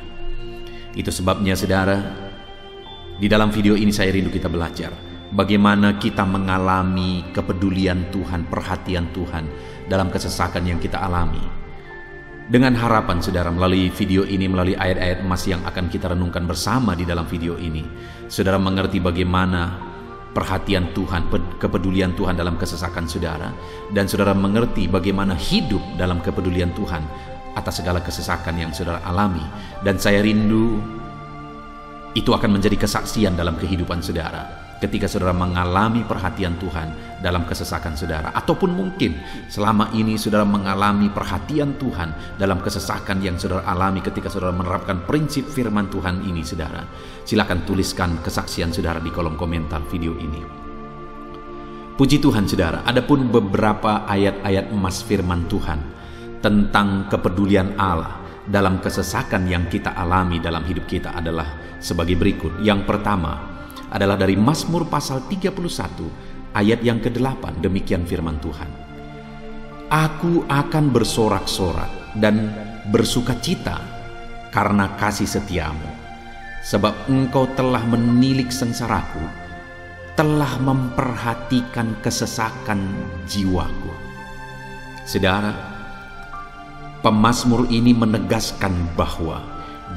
[SPEAKER 1] Itu sebabnya saudara, di dalam video ini saya rindu kita belajar bagaimana kita mengalami kepedulian Tuhan, perhatian Tuhan dalam kesesakan yang kita alami. Dengan harapan saudara, melalui video ini, melalui ayat-ayat emas yang akan kita renungkan bersama di dalam video ini, saudara mengerti bagaimana perhatian Tuhan, kepedulian Tuhan dalam kesesakan saudara, dan saudara mengerti bagaimana hidup dalam kepedulian Tuhan atas segala kesesakan yang saudara alami. Dan saya rindu itu akan menjadi kesaksian dalam kehidupan saudara ketika saudara mengalami perhatian Tuhan dalam kesesakan saudara, ataupun mungkin selama ini saudara mengalami perhatian Tuhan dalam kesesakan yang saudara alami ketika saudara menerapkan prinsip firman Tuhan ini saudara. Silakan tuliskan kesaksian saudara di kolom komentar video ini. Puji Tuhan saudara, adapun beberapa ayat-ayat emas firman Tuhan tentang kepedulian Allah dalam kesesakan yang kita alami dalam hidup kita adalah sebagai berikut. Yang pertama adalah dari Mazmur pasal 31 ayat yang ke-8. Demikian firman Tuhan. Aku akan bersorak-sorak dan bersukacita karena kasih setiamu, sebab engkau telah menilik sengsaraku, telah memperhatikan kesesakan jiwaku. Saudara, pemazmur ini menegaskan bahwa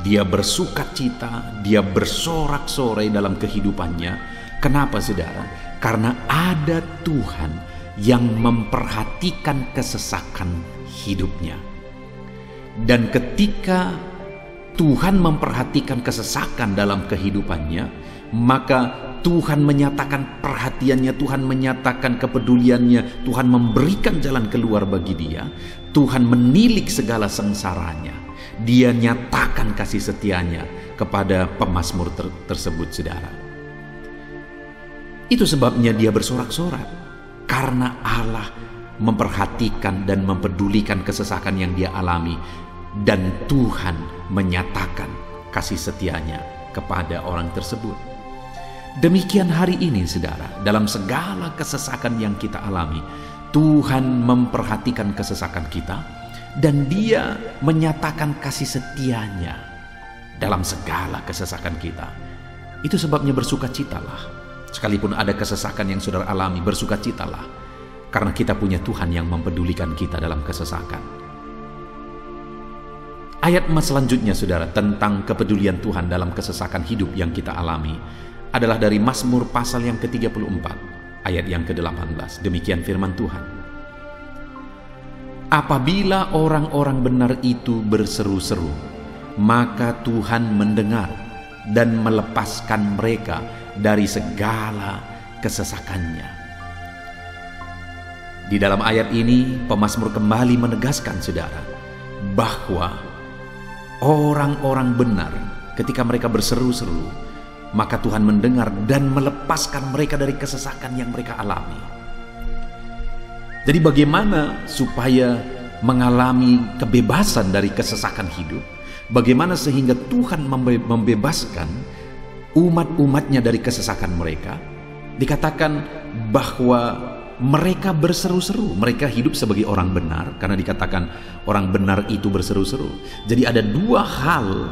[SPEAKER 1] dia bersukacita, dia bersorak-sorai dalam kehidupannya. Kenapa saudara? Karena ada Tuhan yang memperhatikan kesesakan hidupnya. Dan ketika Tuhan memperhatikan kesesakan dalam kehidupannya, maka Tuhan menyatakan perhatiannya, Tuhan menyatakan kepeduliannya, Tuhan memberikan jalan keluar bagi dia, Tuhan menilik segala sengsaranya. Dia nyatakan kasih setianya kepada pemazmur tersebut saudara. Itu sebabnya dia bersorak-sorak, karena Allah memperhatikan dan mempedulikan kesesakan yang dia alami, dan Tuhan menyatakan kasih setianya kepada orang tersebut. Demikian hari ini, saudara, dalam segala kesesakan yang kita alami, Tuhan memperhatikan kesesakan kita dan Dia menyatakan kasih setia-Nya dalam segala kesesakan kita. Itu sebabnya bersukacitalah. Sekalipun ada kesesakan yang saudara alami, bersukacitalah, karena kita punya Tuhan yang mempedulikan kita dalam kesesakan. Ayat selanjutnya, saudara, tentang kepedulian Tuhan dalam kesesakan hidup yang kita alami adalah dari Mazmur pasal yang ke-34, ayat yang ke-18. Demikian firman Tuhan. Apabila orang-orang benar itu berseru-seru, maka Tuhan mendengar dan melepaskan mereka dari segala kesesakannya. Di dalam ayat ini, pemazmur kembali menegaskan, saudara, bahwa orang-orang benar ketika mereka berseru-seru, maka Tuhan mendengar dan melepaskan mereka dari kesesakan yang mereka alami. Jadi bagaimana supaya mengalami kebebasan dari kesesakan hidup? Bagaimana sehingga Tuhan membebaskan umat-umatnya dari kesesakan mereka? Dikatakan bahwa mereka berseru-seru, mereka hidup sebagai orang benar, karena dikatakan orang benar itu berseru-seru. Jadi ada dua hal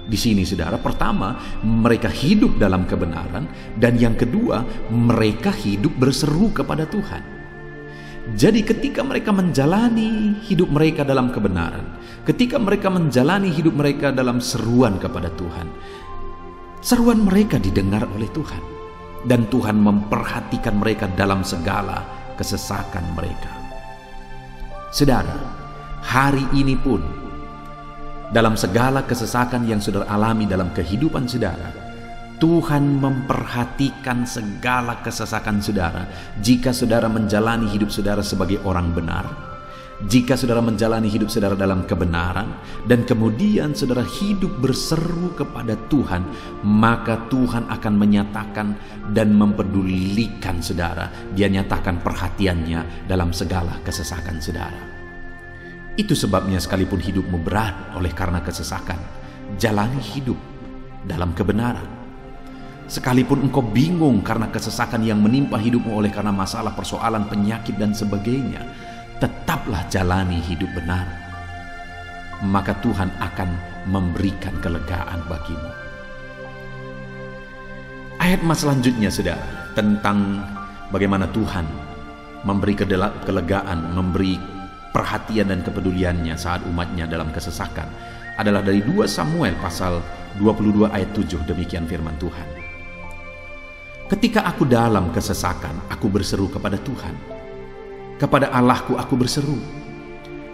[SPEAKER 1] di sini, saudara. Pertama, mereka hidup dalam kebenaran, dan yang kedua, mereka hidup berseru kepada Tuhan. Jadi ketika mereka menjalani hidup mereka dalam kebenaran, ketika mereka menjalani hidup mereka dalam seruan kepada Tuhan, seruan mereka didengar oleh Tuhan, dan Tuhan memperhatikan mereka dalam segala kesesakan mereka. Saudara, hari ini pun dalam segala kesesakan yang saudara alami dalam kehidupan saudara, Tuhan memperhatikan segala kesesakan saudara. Jika saudara menjalani hidup saudara sebagai orang benar, jika saudara menjalani hidup saudara dalam kebenaran, dan kemudian saudara hidup berseru kepada Tuhan, maka Tuhan akan menyatakan dan mempedulikan saudara. Dia nyatakan perhatiannya dalam segala kesesakan saudara. Itu sebabnya sekalipun hidupmu berat oleh karena kesesakan, jalani hidup dalam kebenaran. Sekalipun engkau bingung karena kesesakan yang menimpa hidupmu oleh karena masalah, persoalan, penyakit dan sebagainya, tetaplah jalani hidup benar. Maka Tuhan akan memberikan kelegaan bagimu. Ayat selanjutnya, saudara, tentang bagaimana Tuhan memberi kelegaan, memberi perhatian dan kepeduliannya saat umatnya dalam kesesakan adalah dari 2 Samuel pasal 22 ayat 7. Demikian firman Tuhan. Ketika aku dalam kesesakan, aku berseru kepada Tuhan. Kepada Allahku aku berseru,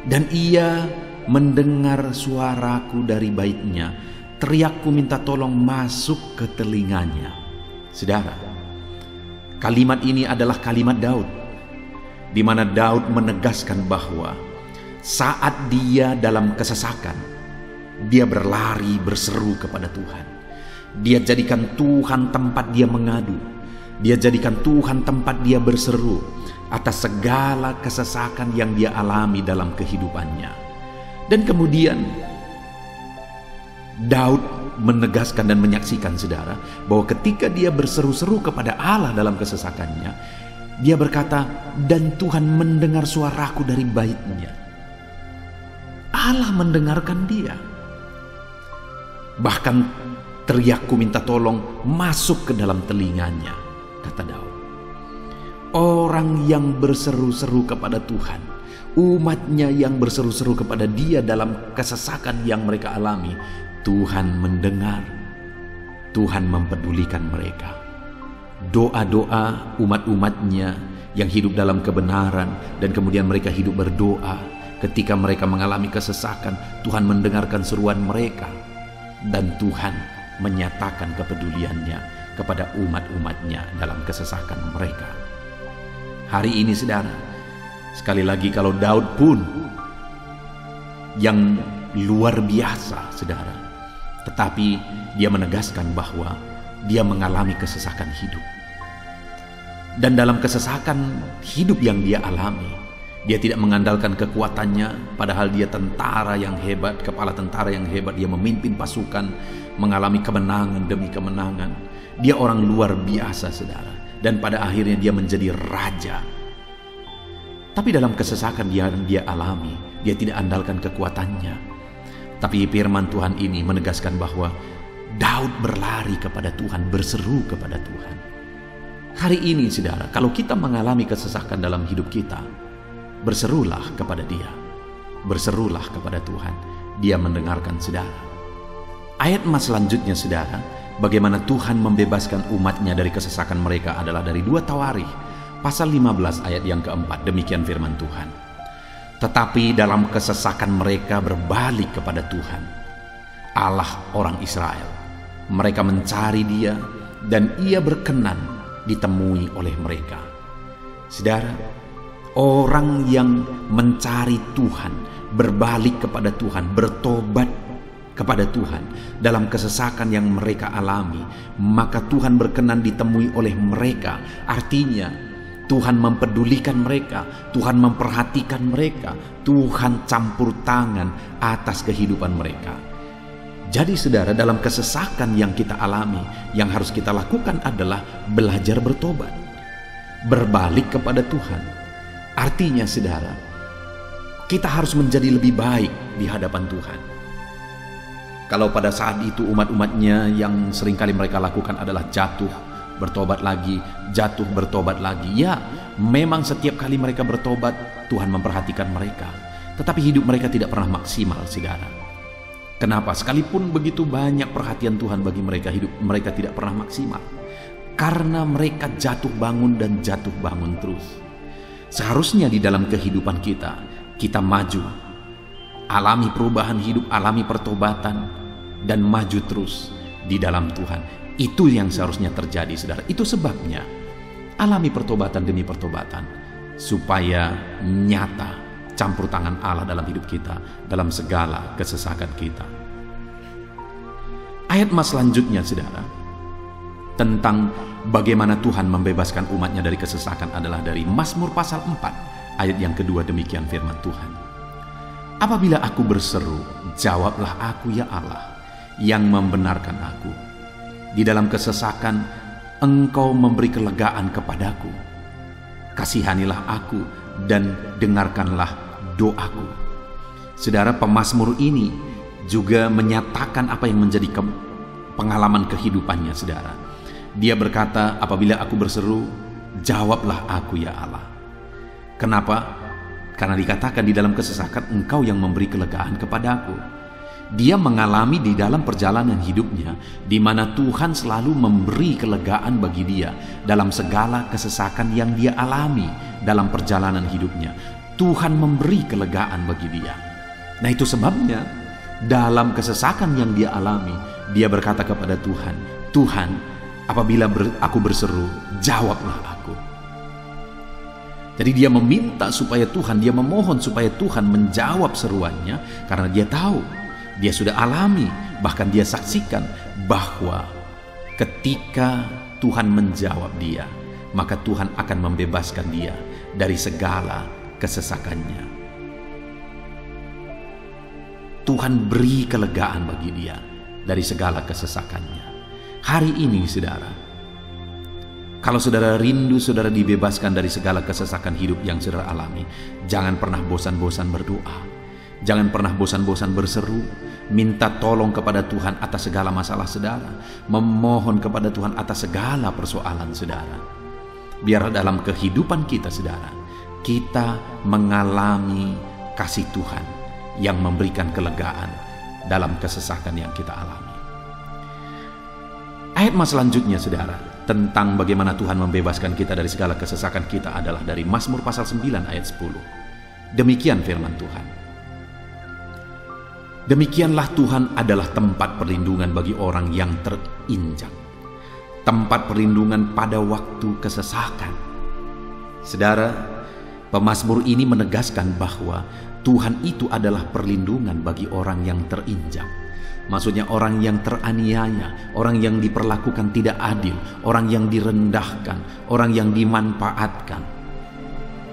[SPEAKER 1] dan Ia mendengar suaraku dari baitnya. Teriakku minta tolong masuk ke telinganya. Saudara, kalimat ini adalah kalimat Daud, di mana Daud menegaskan bahwa saat dia dalam kesesakan, dia berlari berseru kepada Tuhan. Dia jadikan Tuhan tempat dia mengadu. Dia jadikan Tuhan tempat dia berseru atas segala kesesakan yang dia alami dalam kehidupannya. Dan kemudian Daud menegaskan dan menyaksikan, saudara, bahwa ketika dia berseru-seru kepada Allah dalam kesesakannya, dia berkata, dan Tuhan mendengar suaraku dari baitnya. Allah mendengarkan dia. Bahkan teriakku minta tolong masuk ke dalam telinganya, kata Daud. Orang yang berseru-seru kepada Tuhan, umatnya yang berseru-seru kepada Dia dalam kesesakan yang mereka alami, Tuhan mendengar, Tuhan mempedulikan mereka. Doa-doa umat-umatnya yang hidup dalam kebenaran, dan kemudian mereka hidup berdoa ketika mereka mengalami kesesakan, Tuhan mendengarkan seruan mereka, dan Tuhan menyatakan kepeduliannya kepada umat-umatnya dalam kesesakan mereka. Hari ini, saudara, sekali lagi, kalau Daud pun yang luar biasa, saudara, tetapi dia menegaskan bahwa dia mengalami kesesakan hidup. Dan dalam kesesakan hidup yang dia alami, dia tidak mengandalkan kekuatannya, padahal dia tentara yang hebat, kepala tentara yang hebat. Dia memimpin pasukan, mengalami kemenangan demi kemenangan. Dia orang luar biasa, saudara. Dan pada akhirnya dia menjadi raja. Tapi dalam kesesakan yang dia alami, dia tidak andalkan kekuatannya. Tapi firman Tuhan ini menegaskan bahwa Daud berlari kepada Tuhan, berseru kepada Tuhan. Hari ini, saudara, kalau kita mengalami kesesakan dalam hidup kita, berserulah kepada Dia. Berserulah kepada Tuhan. Dia mendengarkan saudara. Ayat selanjutnya, saudara, bagaimana Tuhan membebaskan umatnya dari kesesakan mereka adalah dari 2 Tawarikh pasal 15 ayat yang keempat. Demikian firman Tuhan. Tetapi dalam kesesakan mereka berbalik kepada Tuhan, Allah orang Israel. Mereka mencari Dia dan Ia berkenan ditemui oleh mereka. Saudara, orang yang mencari Tuhan, berbalik kepada Tuhan, bertobat kepada Tuhan dalam kesesakan yang mereka alami, maka Tuhan berkenan ditemui oleh mereka. Artinya Tuhan mempedulikan mereka, Tuhan memperhatikan mereka, Tuhan campur tangan atas kehidupan mereka. Jadi saudara, dalam kesesakan yang kita alami, yang harus kita lakukan adalah belajar bertobat, berbalik kepada Tuhan. Artinya saudara, kita harus menjadi lebih baik di hadapan Tuhan. Kalau pada saat itu umat-umatnya yang seringkali mereka lakukan adalah jatuh, bertobat lagi, jatuh, bertobat lagi. Ya, memang setiap kali mereka bertobat, Tuhan memperhatikan mereka. Tetapi hidup mereka tidak pernah maksimal, saudara. Kenapa? Sekalipun begitu banyak perhatian Tuhan bagi mereka, hidup mereka tidak pernah maksimal. Karena mereka jatuh bangun dan jatuh bangun terus. Seharusnya di dalam kehidupan kita maju, alami perubahan hidup, alami pertobatan, dan maju terus di dalam Tuhan. Itu yang seharusnya terjadi, saudara. Itu sebabnya alami pertobatan demi pertobatan, supaya nyata campur tangan Allah dalam hidup kita, dalam segala kesesakan kita. Ayat selanjutnya, saudara, tentang bagaimana Tuhan membebaskan umatnya dari kesesakan adalah dari Mazmur pasal 4 ayat yang kedua. Demikian firman Tuhan. Apabila aku berseru, jawablah aku ya Allah, yang membenarkan aku. Di dalam kesesakan, Engkau memberi kelegaan kepadaku. Kasihanilah aku dan dengarkanlah doaku. Saudara, pemazmur ini juga menyatakan apa yang menjadi pengalaman kehidupannya, saudara. Dia berkata, apabila aku berseru, jawablah aku ya Allah. Kenapa? Karena dikatakan di dalam kesesakan, Engkau yang memberi kelegaan kepadaku. Dia mengalami di dalam perjalanan hidupnya, di mana Tuhan selalu memberi kelegaan bagi dia dalam segala kesesakan yang dia alami dalam perjalanan hidupnya. Tuhan memberi kelegaan bagi dia. Nah, itu sebabnya dalam kesesakan yang dia alami, dia berkata kepada Tuhan, Tuhan, apabila aku berseru, jawablah aku. Jadi dia meminta supaya Tuhan, dia memohon supaya Tuhan menjawab seruannya, karena dia tahu, dia sudah alami, bahkan dia saksikan bahwa ketika Tuhan menjawab dia, maka Tuhan akan membebaskan dia dari segala kesesakannya. Tuhan beri kelegaan bagi dia dari segala kesesakannya. Hari ini, saudara, kalau saudara rindu saudara dibebaskan dari segala kesesakan hidup yang saudara alami, jangan pernah bosan-bosan berdoa. Jangan pernah bosan-bosan berseru, minta tolong kepada Tuhan atas segala masalah saudara, memohon kepada Tuhan atas segala persoalan saudara. Biar dalam kehidupan kita, saudara, kita mengalami kasih Tuhan yang memberikan kelegaan dalam kesesakan yang kita alami. Ayat selanjutnya, saudara, tentang bagaimana Tuhan membebaskan kita dari segala kesesakan kita adalah dari Mazmur pasal 9 ayat 10. Demikian firman Tuhan. Demikianlah Tuhan adalah tempat perlindungan bagi orang yang terinjak, tempat perlindungan pada waktu kesesakan. Saudara, pemazmur ini menegaskan bahwa Tuhan itu adalah perlindungan bagi orang yang terinjak. Maksudnya orang yang teraniaya, orang yang diperlakukan tidak adil, orang yang direndahkan, orang yang dimanfaatkan.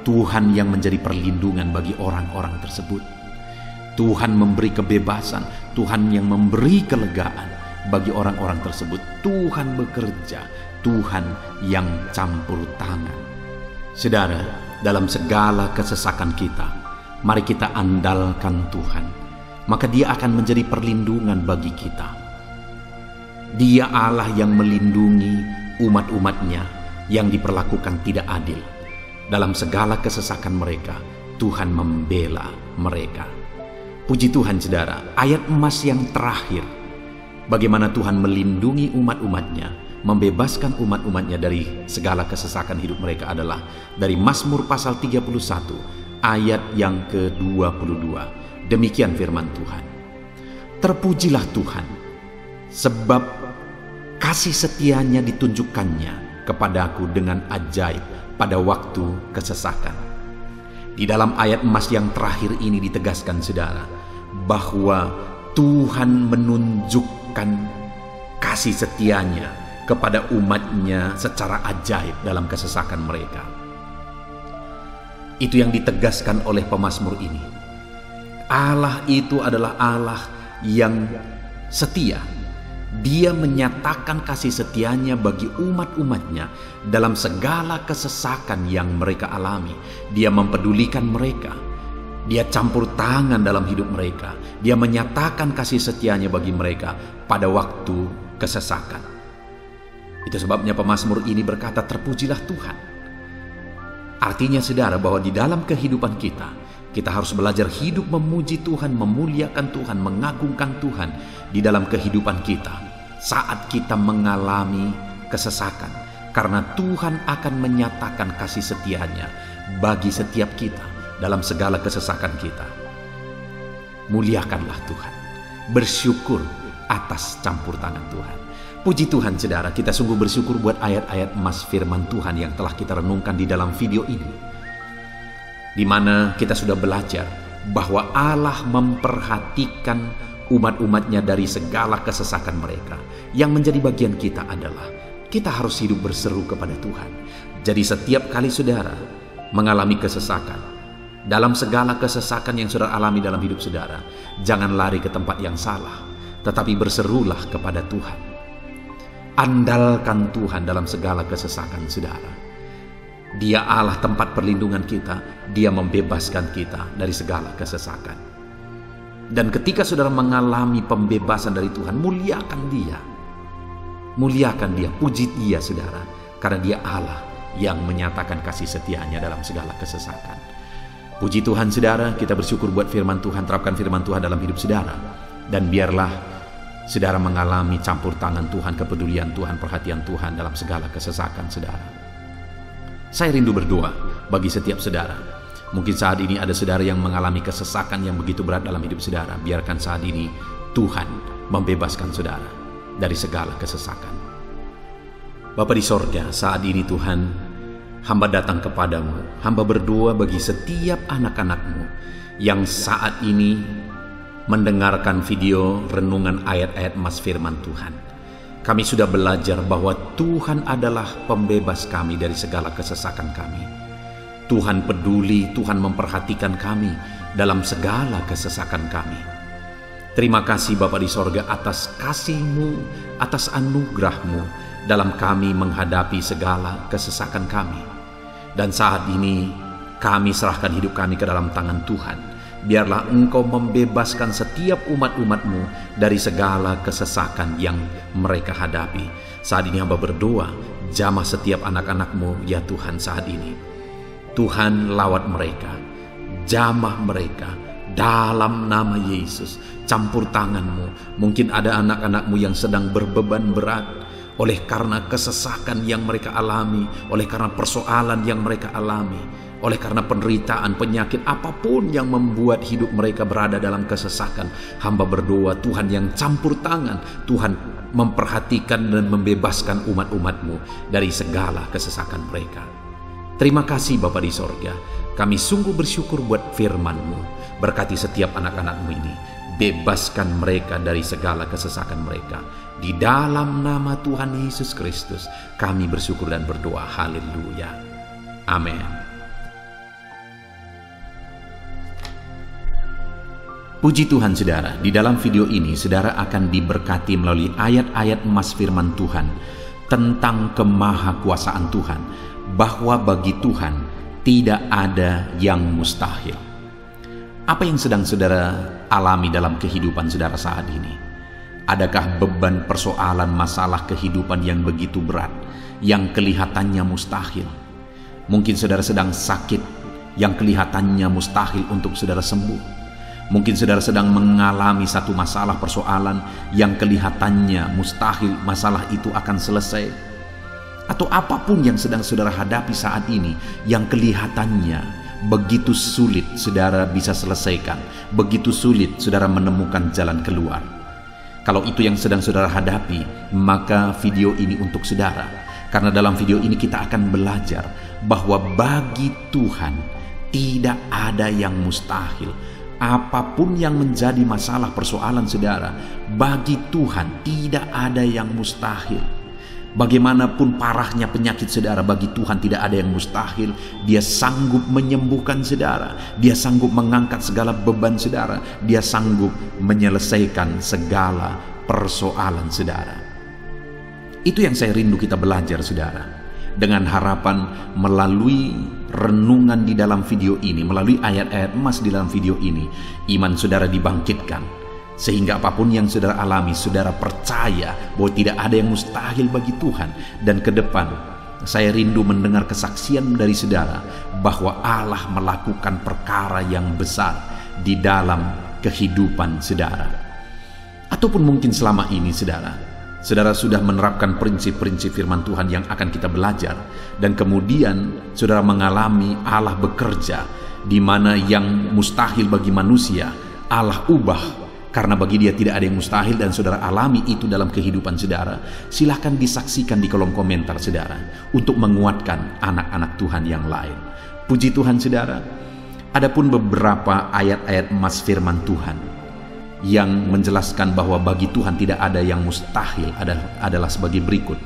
[SPEAKER 1] Tuhan yang menjadi perlindungan bagi orang-orang tersebut. Tuhan memberi kebebasan, Tuhan yang memberi kelegaan bagi orang-orang tersebut. Tuhan bekerja, Tuhan yang campur tangan. Saudara, dalam segala kesesakan kita, mari kita andalkan Tuhan. Maka Dia akan menjadi perlindungan bagi kita. Dia Allah yang melindungi umat-umatnya yang diperlakukan tidak adil. Dalam segala kesesakan mereka, Tuhan membela mereka. Puji Tuhan saudara, ayat emas yang terakhir, bagaimana Tuhan melindungi umat-umatnya, membebaskan umat-umatnya dari segala kesesakan hidup mereka adalah dari Mazmur pasal 31 ayat yang ke-22. Demikian firman Tuhan. Terpujilah Tuhan, sebab kasih setianya ditunjukkannya kepadaku dengan ajaib pada waktu kesesakan. Di dalam ayat emas yang terakhir ini ditegaskan saudara, bahwa Tuhan menunjukkan kasih setianya kepada umatnya secara ajaib dalam kesesakan mereka. Itu yang ditegaskan oleh pemazmur ini. Allah itu adalah Allah yang setia. Dia menyatakan kasih setianya bagi umat-umatnya dalam segala kesesakan yang mereka alami. Dia mempedulikan mereka. Dia campur tangan dalam hidup mereka. Dia menyatakan kasih setianya bagi mereka pada waktu kesesakan. Itu sebabnya pemazmur ini berkata, terpujilah Tuhan. Artinya saudara, bahwa di dalam kehidupan kita harus belajar hidup memuji Tuhan, memuliakan Tuhan, mengagungkan Tuhan di dalam kehidupan kita saat kita mengalami kesesakan. Karena Tuhan akan menyatakan kasih setianya bagi setiap kita dalam segala kesesakan kita. Muliakanlah Tuhan, bersyukur atas campur tangan Tuhan. Puji Tuhan saudara, kita sungguh bersyukur buat ayat-ayat emas firman Tuhan yang telah kita renungkan di dalam video ini, di mana kita sudah belajar bahwa Allah memperhatikan umat-umatnya dari segala kesesakan mereka. Yang menjadi bagian kita adalah kita harus hidup berseru kepada Tuhan. Jadi setiap kali saudara mengalami kesesakan, dalam segala kesesakan yang saudara alami dalam hidup saudara, jangan lari ke tempat yang salah, tetapi berserulah kepada Tuhan. Andalkan Tuhan dalam segala kesesakan saudara. Dia Allah tempat perlindungan kita. Dia membebaskan kita dari segala kesesakan. Dan ketika saudara mengalami pembebasan dari Tuhan, muliakan Dia. Muliakan Dia, puji Dia saudara. Karena Dia Allah yang menyatakan kasih setianya dalam segala kesesakan. Puji Tuhan saudara, kita bersyukur buat firman Tuhan. Terapkan firman Tuhan dalam hidup saudara. Dan biarlah saudara mengalami campur tangan Tuhan, kepedulian Tuhan, perhatian Tuhan dalam segala kesesakan saudara. Saya rindu berdoa bagi setiap saudara. Mungkin saat ini ada saudara yang mengalami kesesakan yang begitu berat dalam hidup saudara. Biarkan saat ini Tuhan membebaskan saudara dari segala kesesakan. Bapa di sorga, saat ini Tuhan, hamba datang kepadamu. Hamba berdoa bagi setiap anak-anak-Mu yang saat ini mendengarkan video renungan ayat-ayat emas firman Tuhan. Kami sudah belajar bahwa Tuhan adalah pembebas kami dari segala kesesakan kami. Tuhan peduli, Tuhan memperhatikan kami dalam segala kesesakan kami. Terima kasih Bapa di sorga atas kasih-Mu, atas anugerah-Mu dalam kami menghadapi segala kesesakan kami. Dan saat ini kami serahkan hidup kami ke dalam tangan Tuhan. Biarlah Engkau membebaskan setiap umat-umat-Mu dari segala kesesakan yang mereka hadapi. Saat ini hamba berdoa, jamah setiap anak-anak-Mu ya Tuhan saat ini. Tuhan lawat mereka, jamah mereka dalam nama Yesus. Campur tangan-Mu. Mungkin ada anak-anak-Mu yang sedang berbeban berat oleh karena kesesakan yang mereka alami, oleh karena persoalan yang mereka alami, oleh karena penderitaan, penyakit, apapun yang membuat hidup mereka berada dalam kesesakan. Hamba berdoa Tuhan yang campur tangan, Tuhan memperhatikan dan membebaskan umat-umat-Mu dari segala kesesakan mereka. Terima kasih Bapa di sorga. Kami sungguh bersyukur buat firman-Mu. Berkati setiap anak-anak-Mu ini. Bebaskan mereka dari segala kesesakan mereka. Di dalam nama Tuhan Yesus Kristus kami bersyukur dan berdoa. Haleluya. Amin. Puji Tuhan saudara, di dalam video ini saudara akan diberkati melalui ayat-ayat emas firman Tuhan tentang kemahakuasaan Tuhan, bahwa bagi Tuhan tidak ada yang mustahil. Apa yang sedang saudara alami dalam kehidupan saudara saat ini? Adakah beban, persoalan, masalah kehidupan yang begitu berat, yang kelihatannya mustahil? Mungkin saudara sedang sakit, yang kelihatannya mustahil untuk saudara sembuh. Mungkin saudara sedang mengalami satu masalah, persoalan yang kelihatannya mustahil masalah itu akan selesai. Atau apapun yang sedang saudara hadapi saat ini yang kelihatannya begitu sulit saudara bisa selesaikan, begitu sulit saudara menemukan jalan keluar. Kalau itu yang sedang saudara hadapi, maka video ini untuk saudara. Karena dalam video ini kita akan belajar bahwa bagi Tuhan tidak ada yang mustahil. Apapun yang menjadi masalah, persoalan saudara, bagi Tuhan tidak ada yang mustahil. Bagaimanapun parahnya penyakit saudara, bagi Tuhan tidak ada yang mustahil. Dia sanggup menyembuhkan saudara, Dia sanggup mengangkat segala beban saudara, Dia sanggup menyelesaikan segala persoalan saudara. Itu yang saya rindu kita belajar saudara. Dengan harapan melalui renungan di dalam video ini, melalui ayat-ayat emas di dalam video ini, iman saudara dibangkitkan. Sehingga apapun yang saudara alami, saudara percaya bahwa tidak ada yang mustahil bagi Tuhan. Dan ke depan, saya rindu mendengar kesaksian dari saudara bahwa Allah melakukan perkara yang besar di dalam kehidupan saudara. Ataupun mungkin selama ini saudara sudah menerapkan prinsip-prinsip firman Tuhan yang akan kita belajar, dan kemudian saudara mengalami Allah bekerja di mana yang mustahil bagi manusia Allah ubah, karena bagi Dia tidak ada yang mustahil, dan saudara alami itu dalam kehidupan saudara. Silahkan disaksikan di kolom komentar saudara untuk menguatkan anak-anak Tuhan yang lain. Puji Tuhan saudara. Adapun beberapa ayat-ayat emas firman Tuhan yang menjelaskan bahwa bagi Tuhan tidak ada yang mustahil adalah sebagai berikut.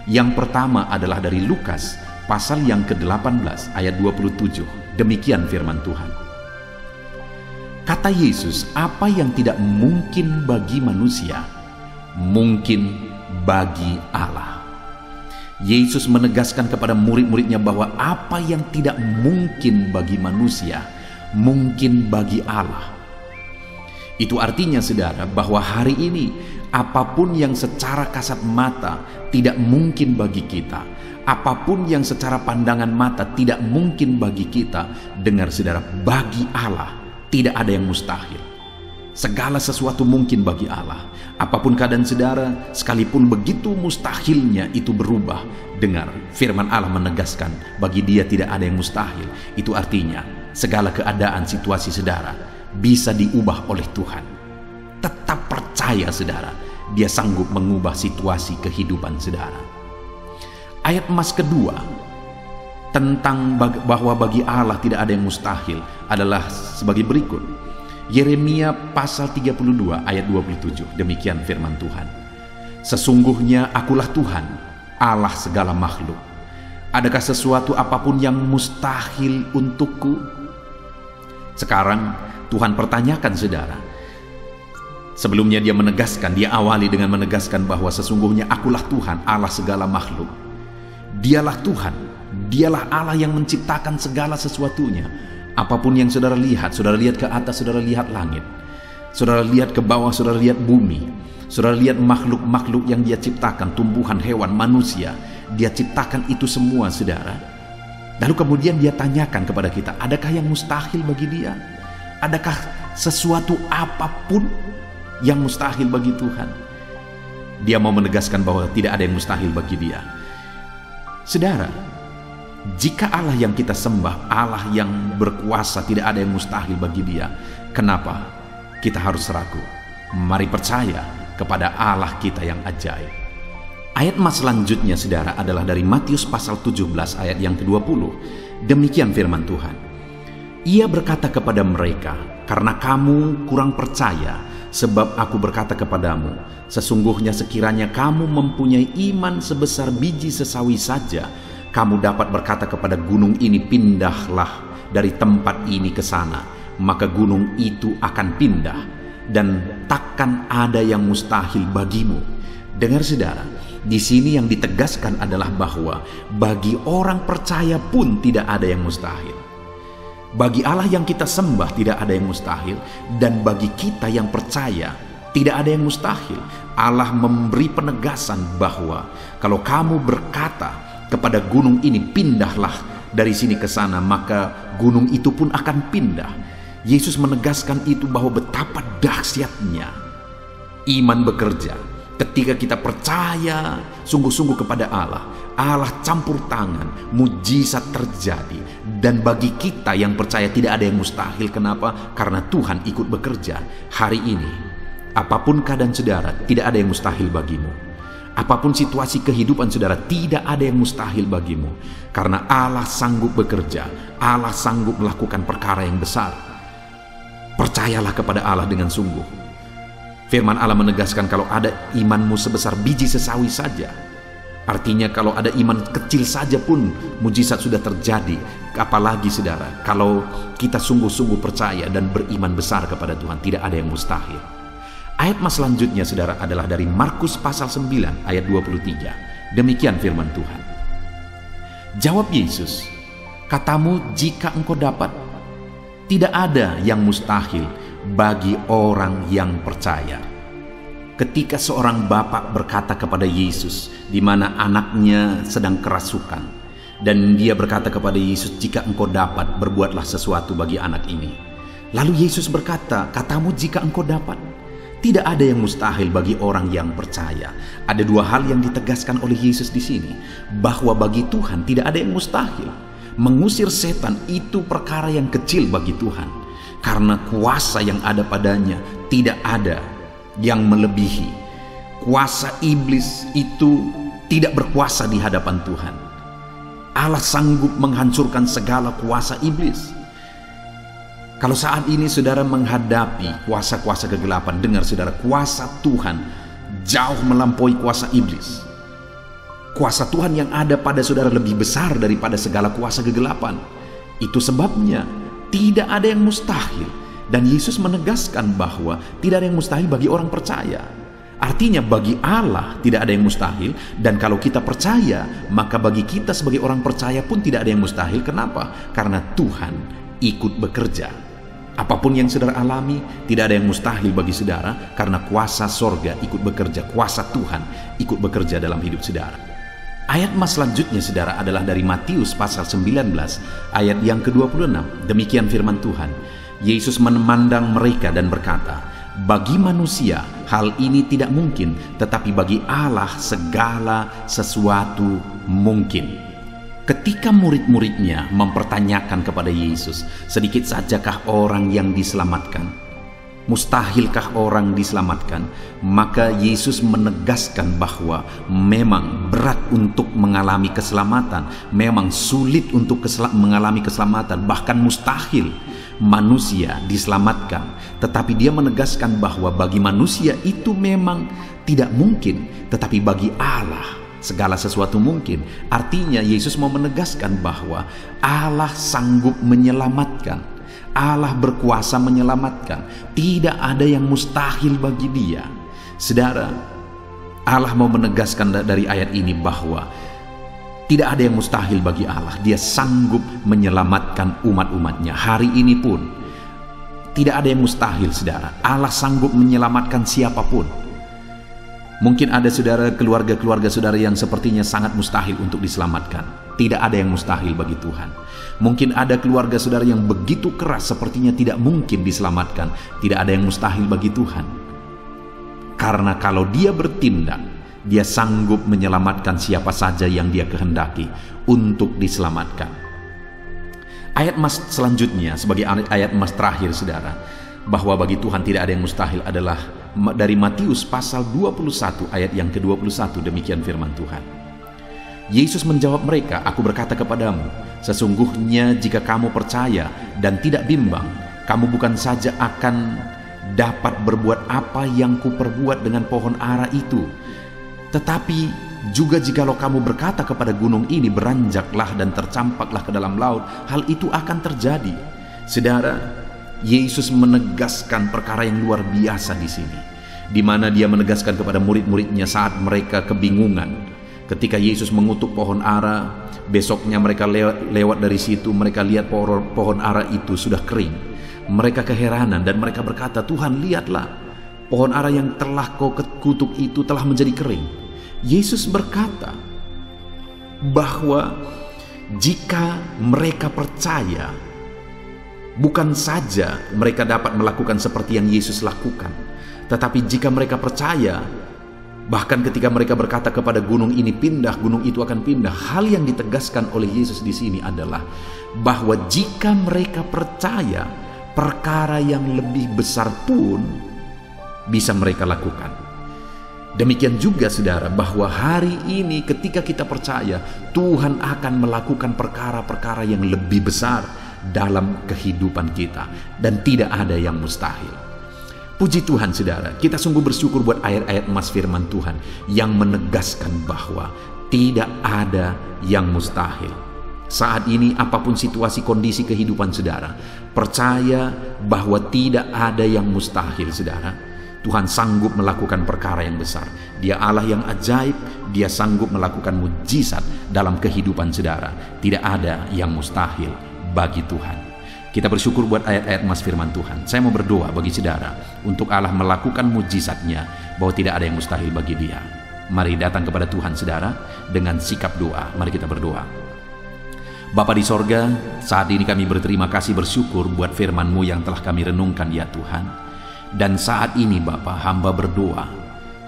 [SPEAKER 1] Yang pertama adalah dari Lukas pasal yang ke-18 ayat 27. Demikian firman Tuhan. Kata Yesus, apa yang tidak mungkin bagi manusia, mungkin bagi Allah. Yesus menegaskan kepada murid-muridnya bahwa apa yang tidak mungkin bagi manusia, mungkin bagi Allah. Itu artinya saudara bahwa hari ini apapun yang secara kasat mata tidak mungkin bagi kita, apapun yang secara pandangan mata tidak mungkin bagi kita, dengar saudara, bagi Allah tidak ada yang mustahil. Segala sesuatu mungkin bagi Allah. Apapun keadaan saudara, sekalipun begitu mustahilnya itu berubah, dengar firman Allah menegaskan bagi Dia tidak ada yang mustahil. Itu artinya segala keadaan situasi saudara bisa diubah oleh Tuhan. Tetap percaya saudara, Dia sanggup mengubah situasi kehidupan saudara. Ayat emas kedua tentang bahwa bagi Allah tidak ada yang mustahil adalah sebagai berikut. Yeremia pasal 32 ayat 27. Demikian firman Tuhan. Sesungguhnya akulah Tuhan, Allah segala makhluk. Adakah sesuatu apapun yang mustahil untukku? Sekarang Tuhan pertanyakan saudara. Sebelumnya Dia menegaskan, Dia awali dengan menegaskan bahwa sesungguhnya akulah Tuhan, Allah segala makhluk. Dialah Tuhan, Dialah Allah yang menciptakan segala sesuatunya. Apapun yang saudara lihat ke atas, saudara lihat langit, saudara lihat ke bawah, saudara lihat bumi, saudara lihat makhluk-makhluk yang Dia ciptakan, tumbuhan, hewan, manusia, Dia ciptakan itu semua saudara. Lalu kemudian Dia tanyakan kepada kita, adakah yang mustahil bagi Dia? Adakah sesuatu apapun yang mustahil bagi Tuhan? Dia mau menegaskan bahwa tidak ada yang mustahil bagi Dia. Saudara, jika Allah yang kita sembah, Allah yang berkuasa, tidak ada yang mustahil bagi Dia, kenapa kita harus ragu? Mari percaya kepada Allah kita yang ajaib. Ayat emas selanjutnya saudara adalah dari Matius pasal 17 ayat yang ke-20. Demikian firman Tuhan. Ia berkata kepada mereka, karena kamu kurang percaya, sebab aku berkata kepadamu, sesungguhnya sekiranya kamu mempunyai iman sebesar biji sesawi saja, kamu dapat berkata kepada gunung ini, pindahlah dari tempat ini ke sana, maka gunung itu akan pindah, dan takkan ada yang mustahil bagimu. Dengar saudara, di sini yang ditegaskan adalah bahwa bagi orang percaya pun tidak ada yang mustahil. Bagi Allah yang kita sembah tidak ada yang mustahil, dan bagi kita yang percaya tidak ada yang mustahil. Allah memberi penegasan bahwa kalau kamu berkata kepada gunung ini, pindahlah dari sini ke sana, maka gunung itu pun akan pindah. Yesus menegaskan itu bahwa betapa dahsyatnya iman bekerja. Ketika kita percaya sungguh-sungguh kepada Allah, Allah campur tangan, mujizat terjadi. Dan bagi kita yang percaya tidak ada yang mustahil. Kenapa? Karena Tuhan ikut bekerja. Hari ini, apapun keadaan saudara, tidak ada yang mustahil bagimu. Apapun situasi kehidupan saudara, tidak ada yang mustahil bagimu. Karena Allah sanggup bekerja, Allah sanggup melakukan perkara yang besar. Percayalah kepada Allah dengan sungguh. Firman Allah menegaskan kalau ada imanmu sebesar biji sesawi saja. Artinya kalau ada iman kecil saja pun mujizat sudah terjadi. Apalagi saudara, kalau kita sungguh-sungguh percaya dan beriman besar kepada Tuhan, tidak ada yang mustahil. Ayat selanjutnya saudara adalah dari Markus pasal 9 ayat 23. Demikian firman Tuhan. Jawab Yesus, katamu jika engkau dapat, tidak ada yang mustahil bagi orang yang percaya. Ketika seorang bapak berkata kepada Yesus, di mana anaknya sedang kerasukan, dan dia berkata kepada Yesus, jika engkau dapat, berbuatlah sesuatu bagi anak ini. Lalu Yesus berkata, katamu jika engkau dapat. Tidak ada yang mustahil bagi orang yang percaya. Ada dua hal yang ditegaskan oleh Yesus di sini, bahwa bagi Tuhan tidak ada yang mustahil. Mengusir setan itu perkara yang kecil bagi Tuhan, karena kuasa yang ada padanya tidak ada yang melebihi. Kuasa iblis itu tidak berkuasa di hadapan Tuhan. Allah sanggup menghancurkan segala kuasa iblis. Kalau saat ini saudara menghadapi kuasa-kuasa kegelapan, dengar saudara, kuasa Tuhan jauh melampaui kuasa iblis. Kuasa Tuhan yang ada pada saudara lebih besar daripada segala kuasa kegelapan. Itu sebabnya tidak ada yang mustahil. Dan Yesus menegaskan bahwa tidak ada yang mustahil bagi orang percaya. Artinya bagi Allah tidak ada yang mustahil. Dan kalau kita percaya, maka bagi kita sebagai orang percaya pun tidak ada yang mustahil. Kenapa? Karena Tuhan ikut bekerja. Apapun yang saudara alami, tidak ada yang mustahil bagi saudara, karena kuasa sorga ikut bekerja. Kuasa Tuhan ikut bekerja dalam hidup saudara. Ayat selanjutnya saudara adalah dari Matius pasal 19 ayat yang ke-26. Demikian firman Tuhan. Yesus memandang mereka dan berkata, bagi manusia hal ini tidak mungkin, tetapi bagi Allah segala sesuatu mungkin. Ketika murid-muridnya mempertanyakan kepada Yesus, sedikit sajakah orang yang diselamatkan? Mustahilkah orang diselamatkan? Maka Yesus menegaskan bahwa memang berat untuk mengalami keselamatan, memang sulit untuk mengalami keselamatan, bahkan mustahil manusia diselamatkan. Tetapi dia menegaskan bahwa bagi manusia itu memang tidak mungkin, tetapi bagi Allah segala sesuatu mungkin. Artinya Yesus mau menegaskan bahwa Allah sanggup menyelamatkan. Allah berkuasa menyelamatkan. Tidak ada yang mustahil bagi dia. Saudara, Allah mau menegaskan dari ayat ini bahwa tidak ada yang mustahil bagi Allah. Dia sanggup menyelamatkan umat-umatnya. Hari ini pun tidak ada yang mustahil, saudara. Allah sanggup menyelamatkan siapapun. Mungkin ada saudara, keluarga-keluarga saudara yang sepertinya sangat mustahil untuk diselamatkan. Tidak ada yang mustahil bagi Tuhan. Mungkin ada keluarga saudara yang begitu keras, sepertinya tidak mungkin diselamatkan. Tidak ada yang mustahil bagi Tuhan. Karena kalau dia bertindak, dia sanggup menyelamatkan siapa saja yang dia kehendaki untuk diselamatkan. Ayat selanjutnya sebagai ayat terakhir saudara, bahwa bagi Tuhan tidak ada yang mustahil adalah dari Matius pasal 21 ayat yang ke-21. Demikian firman Tuhan. Yesus menjawab mereka, aku berkata kepadamu, sesungguhnya jika kamu percaya dan tidak bimbang, kamu bukan saja akan dapat berbuat apa yang kuperbuat dengan pohon ara itu, tetapi juga jikalau kamu berkata kepada gunung ini, beranjaklah dan tercampaklah ke dalam laut, hal itu akan terjadi. Saudara, Yesus menegaskan perkara yang luar biasa di sini, di mana dia menegaskan kepada murid-muridnya saat mereka kebingungan. Ketika Yesus mengutuk pohon ara, besoknya mereka lewat dari situ, mereka lihat pohon ara itu sudah kering. Mereka keheranan dan mereka berkata, "Tuhan, lihatlah, pohon ara yang telah kau kutuk itu telah menjadi kering." Yesus berkata bahwa jika mereka percaya, bukan saja mereka dapat melakukan seperti yang Yesus lakukan, tetapi jika mereka percaya, bahkan ketika mereka berkata kepada gunung ini pindah, gunung itu akan pindah. Hal yang ditegaskan oleh Yesus di sini adalah bahwa jika mereka percaya, perkara yang lebih besar pun bisa mereka lakukan. Demikian juga saudara, bahwa hari ini ketika kita percaya, Tuhan akan melakukan perkara-perkara yang lebih besar dalam kehidupan kita, dan tidak ada yang mustahil. Puji Tuhan saudara, kita sungguh bersyukur buat ayat-ayat emas firman Tuhan yang menegaskan bahwa tidak ada yang mustahil. Saat ini apapun situasi kondisi kehidupan saudara, percaya bahwa tidak ada yang mustahil saudara. Tuhan sanggup melakukan perkara yang besar. Dia Allah yang ajaib, dia sanggup melakukan mujizat dalam kehidupan saudara. Tidak ada yang mustahil bagi Tuhan. Kita bersyukur buat ayat-ayat emas firman Tuhan. Saya mau berdoa bagi saudara untuk Allah melakukan mujizatnya, bahwa tidak ada yang mustahil bagi dia. Mari datang kepada Tuhan saudara dengan sikap doa. Mari kita berdoa. Bapa di sorga, saat ini kami berterima kasih bersyukur buat firman-Mu yang telah kami renungkan ya Tuhan. Dan saat ini Bapa, hamba berdoa,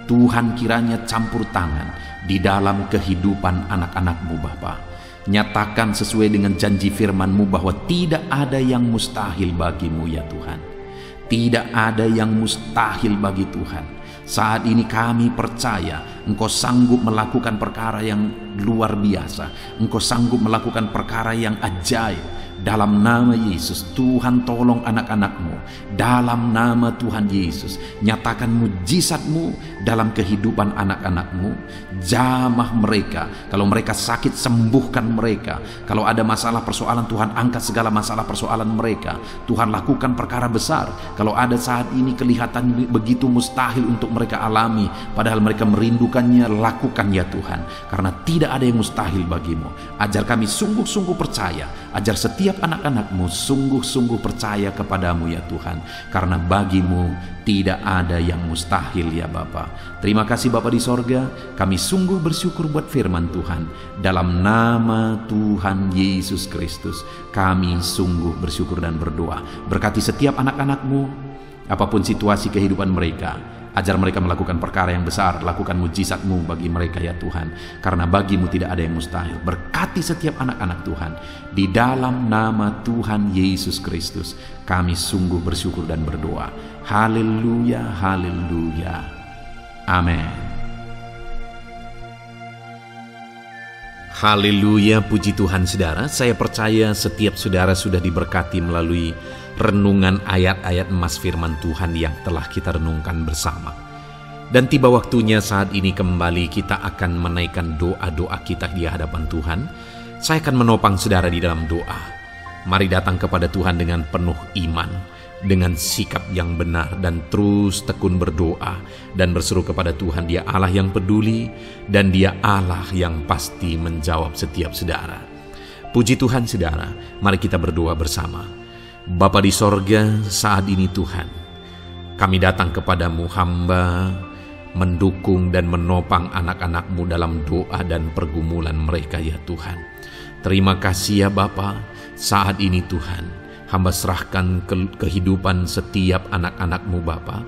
[SPEAKER 1] Tuhan kiranya campur tangan di dalam kehidupan anak-anak-Mu Bapa. Nyatakan sesuai dengan janji firman-Mu bahwa tidak ada yang mustahil bagi-Mu ya Tuhan. Tidak ada yang mustahil bagi Tuhan. Saat ini kami percaya Engkau sanggup melakukan perkara yang luar biasa. Engkau sanggup melakukan perkara yang ajaib. Dalam nama Yesus, Tuhan tolong anak-anak-Mu. Dalam nama Tuhan Yesus, nyatakan mujizat-Mu dalam kehidupan anak-anak-Mu. Jamah mereka. Kalau mereka sakit, sembuhkan mereka. Kalau ada masalah persoalan, Tuhan angkat segala masalah persoalan mereka. Tuhan lakukan perkara besar. Kalau ada saat ini kelihatan begitu mustahil untuk mereka alami, padahal mereka merindukannya, lakukan ya Tuhan. Karena tidak ada yang mustahil bagi-Mu. Ajar kami sungguh-sungguh percaya. Ajar setiap anak-anak-Mu sungguh-sungguh percaya kepadamu ya Tuhan, karena bagi-Mu tidak ada yang mustahil ya Bapa. Terima kasih Bapa di sorga, kami sungguh bersyukur buat firman Tuhan. Dalam nama Tuhan Yesus Kristus kami sungguh bersyukur dan berdoa. Berkati setiap anak-anak-Mu, apapun situasi kehidupan mereka. Ajar mereka melakukan perkara yang besar, lakukan mujizat-Mu bagi mereka ya Tuhan, karena bagi-Mu tidak ada yang mustahil. Berkati setiap anak-anak Tuhan, di dalam nama Tuhan Yesus Kristus kami sungguh bersyukur dan berdoa. Haleluya, haleluya, amin. Haleluya, puji Tuhan saudara. Saya percaya setiap saudara sudah diberkati melalui renungan ayat-ayat emas firman Tuhan yang telah kita renungkan bersama. Dan tiba waktunya saat ini kembali kita akan menaikkan doa-doa kita di hadapan Tuhan. Saya akan menopang saudara di dalam doa. Mari datang kepada Tuhan dengan penuh iman, dengan sikap yang benar, dan terus tekun berdoa dan berseru kepada Tuhan. Dia Allah yang peduli dan Dia Allah yang pasti menjawab setiap saudara. Puji Tuhan saudara, mari kita berdoa bersama. Bapa di sorga, saat ini Tuhan, kami datang kepadamu, hamba mendukung dan menopang anak-anak-Mu dalam doa dan pergumulan mereka ya Tuhan. Terima kasih ya Bapa, saat ini Tuhan, hamba serahkan kehidupan setiap anak-anak-Mu Bapa.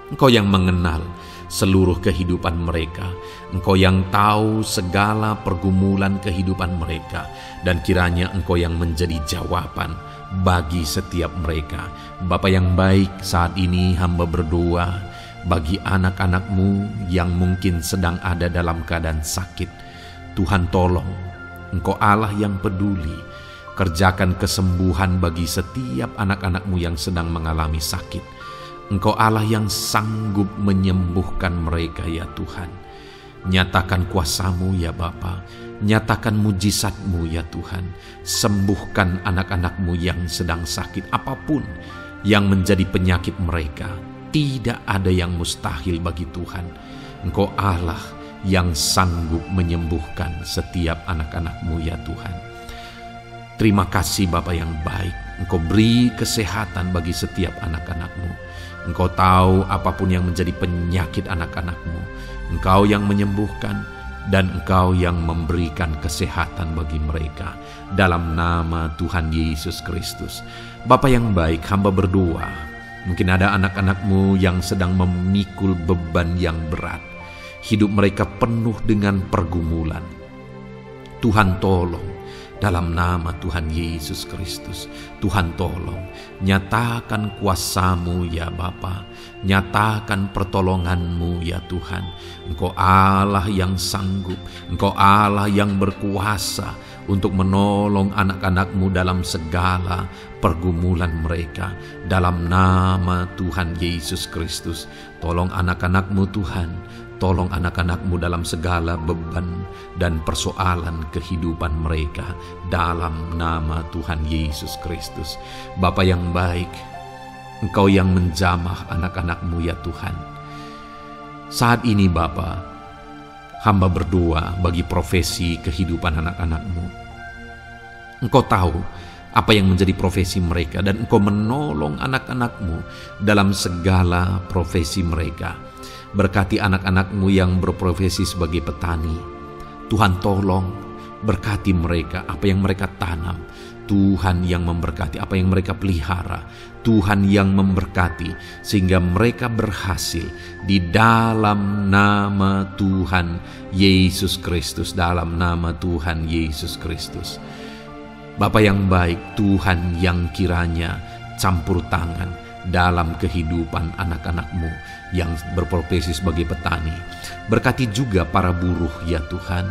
[SPEAKER 1] Engkau yang mengenal seluruh kehidupan mereka. Engkau yang tahu segala pergumulan kehidupan mereka. Dan kiranya Engkau yang menjadi jawaban bagi setiap mereka. Bapa yang baik, saat ini hamba berdoa bagi anak-anak-Mu yang mungkin sedang ada dalam keadaan sakit. Tuhan tolong, Engkau Allah yang peduli. Kerjakan kesembuhan bagi setiap anak-anak-Mu yang sedang mengalami sakit. Engkau Allah yang sanggup menyembuhkan mereka ya Tuhan. Nyatakan kuasa-Mu ya Bapa. Nyatakan mujizat-Mu ya Tuhan. Sembuhkan anak-anak-Mu yang sedang sakit, apapun yang menjadi penyakit mereka. Tidak ada yang mustahil bagi Tuhan. Engkau Allah yang sanggup menyembuhkan setiap anak-anak-Mu ya Tuhan. Terima kasih Bapa yang baik. Engkau beri kesehatan bagi setiap anak-anak-Mu. Engkau tahu apapun yang menjadi penyakit anak-anak-Mu. Engkau yang menyembuhkan dan Engkau yang memberikan kesehatan bagi mereka. Dalam nama Tuhan Yesus Kristus. Bapa yang baik, hamba berdoa. Mungkin ada anak-anak-Mu yang sedang memikul beban yang berat. Hidup mereka penuh dengan pergumulan. Tuhan tolong. Dalam nama Tuhan Yesus Kristus, Tuhan tolong, nyatakan kuasa-Mu ya Bapa, nyatakan pertolongan-Mu ya Tuhan. Engkau Allah yang sanggup, Engkau Allah yang berkuasa untuk menolong anak-anak-Mu dalam segala pergumulan mereka. Dalam nama Tuhan Yesus Kristus, tolong anak-anak-Mu Tuhan. Tolong anak-anak-Mu dalam segala beban dan persoalan kehidupan mereka. Dalam nama Tuhan Yesus Kristus. Bapa yang baik, Engkau yang menjamah anak-anak-Mu ya Tuhan. Saat ini Bapa, hamba berdoa bagi profesi kehidupan anak-anak-Mu. Engkau tahu apa yang menjadi profesi mereka, dan Engkau menolong anak-anak-Mu dalam segala profesi mereka. Berkati anak-anak-Mu yang berprofesi sebagai petani. Tuhan tolong berkati mereka, apa yang mereka tanam. Tuhan yang memberkati apa yang mereka pelihara. Tuhan yang memberkati sehingga mereka berhasil di dalam nama Tuhan Yesus Kristus. Dalam nama Tuhan Yesus Kristus. Bapa yang baik, Tuhan yang kiranya campur tangan dalam kehidupan anak-anak-Mu yang berprofesi sebagai petani. Berkati juga para buruh ya Tuhan.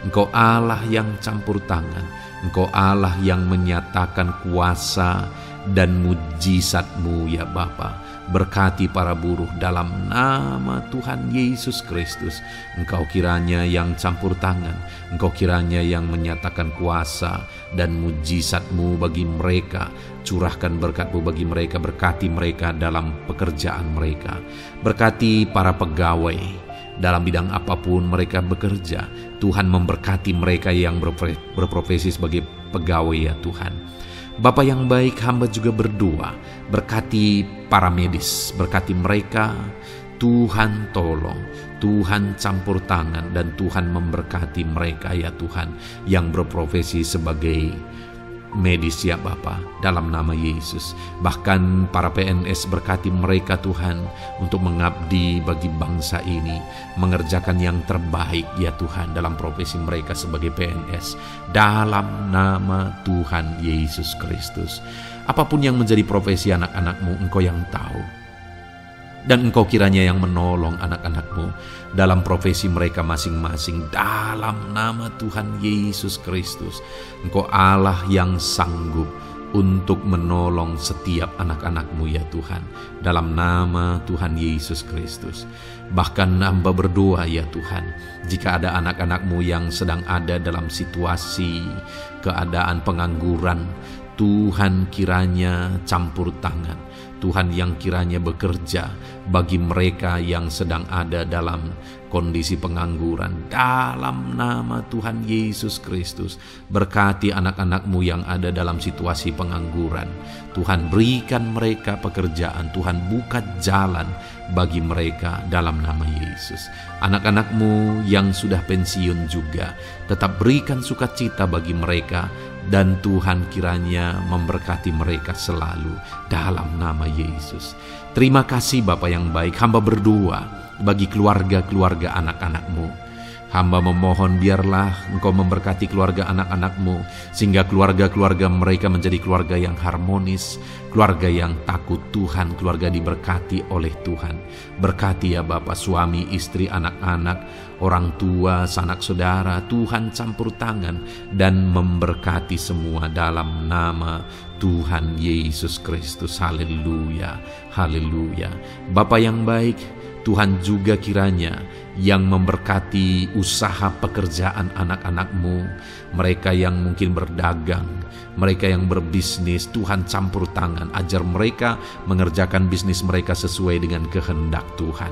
[SPEAKER 1] Engkau Allah yang campur tangan. Engkau Allah yang menyatakan kuasa dan mujizat-Mu ya Bapa. Berkati para buruh dalam nama Tuhan Yesus Kristus. Engkau kiranya yang campur tangan. Engkau kiranya yang menyatakan kuasa dan mujizat-Mu bagi mereka. Curahkan berkat-Mu bagi mereka. Berkati mereka dalam pekerjaan mereka. Berkati para pegawai dalam bidang apapun mereka bekerja. Tuhan memberkati mereka yang berprofesi sebagai pegawai ya Tuhan. Bapa yang baik, hamba juga berdoa, berkati para medis, berkati mereka. Tuhan tolong, Tuhan campur tangan, dan Tuhan memberkati mereka ya Tuhan yang berprofesi sebagai medis ya Bapa, dalam nama Yesus. Bahkan para PNS, berkati mereka Tuhan untuk mengabdi bagi bangsa ini, mengerjakan yang terbaik ya Tuhan dalam profesi mereka sebagai PNS, dalam nama Tuhan Yesus Kristus. Apapun yang menjadi profesi anak-anak-Mu, Engkau yang tahu. Dan Engkau kiranya yang menolong anak-anak-Mu dalam profesi mereka masing-masing. Dalam nama Tuhan Yesus Kristus. Engkau Allah yang sanggup untuk menolong setiap anak-anak-Mu ya Tuhan. Dalam nama Tuhan Yesus Kristus. Bahkan hamba berdoa ya Tuhan, jika ada anak-anak-Mu yang sedang ada dalam situasi keadaan pengangguran, Tuhan kiranya campur tangan. Tuhan yang kiranya bekerja bagi mereka yang sedang ada dalam kondisi pengangguran. Dalam nama Tuhan Yesus Kristus, berkati anak-anak-Mu yang ada dalam situasi pengangguran. Tuhan berikan mereka pekerjaan. Tuhan buka jalan bagi mereka dalam nama Yesus. Anak-anak-Mu yang sudah pensiun juga, tetap berikan sukacita bagi mereka. Dan Tuhan kiranya memberkati mereka selalu dalam nama Yesus. Terima kasih Bapa yang baik. Hamba berdoa bagi keluarga-keluarga anak-anak-Mu. Hamba memohon biarlah Engkau memberkati keluarga anak-anak-Mu, sehingga keluarga-keluarga mereka menjadi keluarga yang harmonis, keluarga yang takut Tuhan, keluarga diberkati oleh Tuhan. Berkati ya Bapa, suami, istri, anak-anak, orang tua, sanak saudara. Tuhan campur tangan dan memberkati semua dalam nama Tuhan Yesus Kristus. Haleluya, haleluya. Bapa yang baik, Tuhan juga kiranya yang memberkati usaha pekerjaan anak-anak-Mu, mereka yang mungkin berdagang, mereka yang berbisnis. Tuhan campur tangan, ajar mereka mengerjakan bisnis mereka sesuai dengan kehendak Tuhan.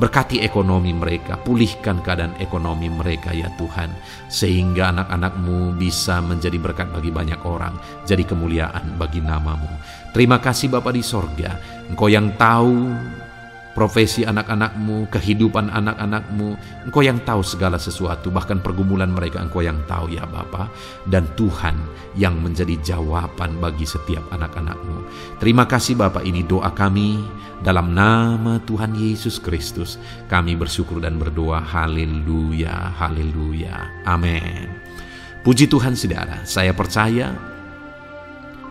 [SPEAKER 1] Berkati ekonomi mereka, pulihkan keadaan ekonomi mereka ya Tuhan, sehingga anak-anak-Mu bisa menjadi berkat bagi banyak orang, jadi kemuliaan bagi nama-Mu. Terima kasih Bapa di sorga, Engkau yang tahu profesi anak-anak-Mu, kehidupan anak-anak-Mu. Engkau yang tahu segala sesuatu, bahkan pergumulan mereka Engkau yang tahu ya Bapa. Dan Tuhan yang menjadi jawaban bagi setiap anak-anak-Mu. Terima kasih Bapa, ini doa kami dalam nama Tuhan Yesus Kristus. Kami bersyukur dan berdoa, haleluya, haleluya, amin. Puji Tuhan saudara, saya percaya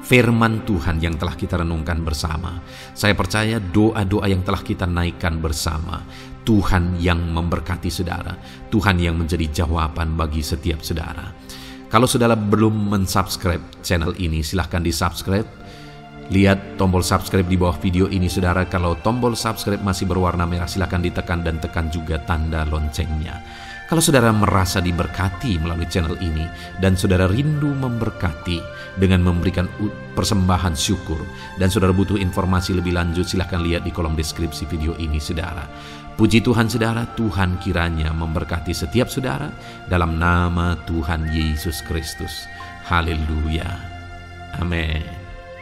[SPEAKER 1] firman Tuhan yang telah kita renungkan bersama, saya percaya doa-doa yang telah kita naikkan bersama, Tuhan yang memberkati saudara, Tuhan yang menjadi jawaban bagi setiap saudara. Kalau saudara belum mensubscribe channel ini, silahkan di-subscribe. Lihat tombol subscribe di bawah video ini saudara. Kalau tombol subscribe masih berwarna merah, silahkan ditekan dan tekan juga tanda loncengnya. Kalau saudara merasa diberkati melalui channel ini dan saudara rindu memberkati dengan memberikan persembahan syukur, dan saudara butuh informasi lebih lanjut, silahkan lihat di kolom deskripsi video ini saudara. Puji Tuhan saudara, Tuhan kiranya memberkati setiap saudara dalam nama Tuhan Yesus Kristus. Haleluya. Amin.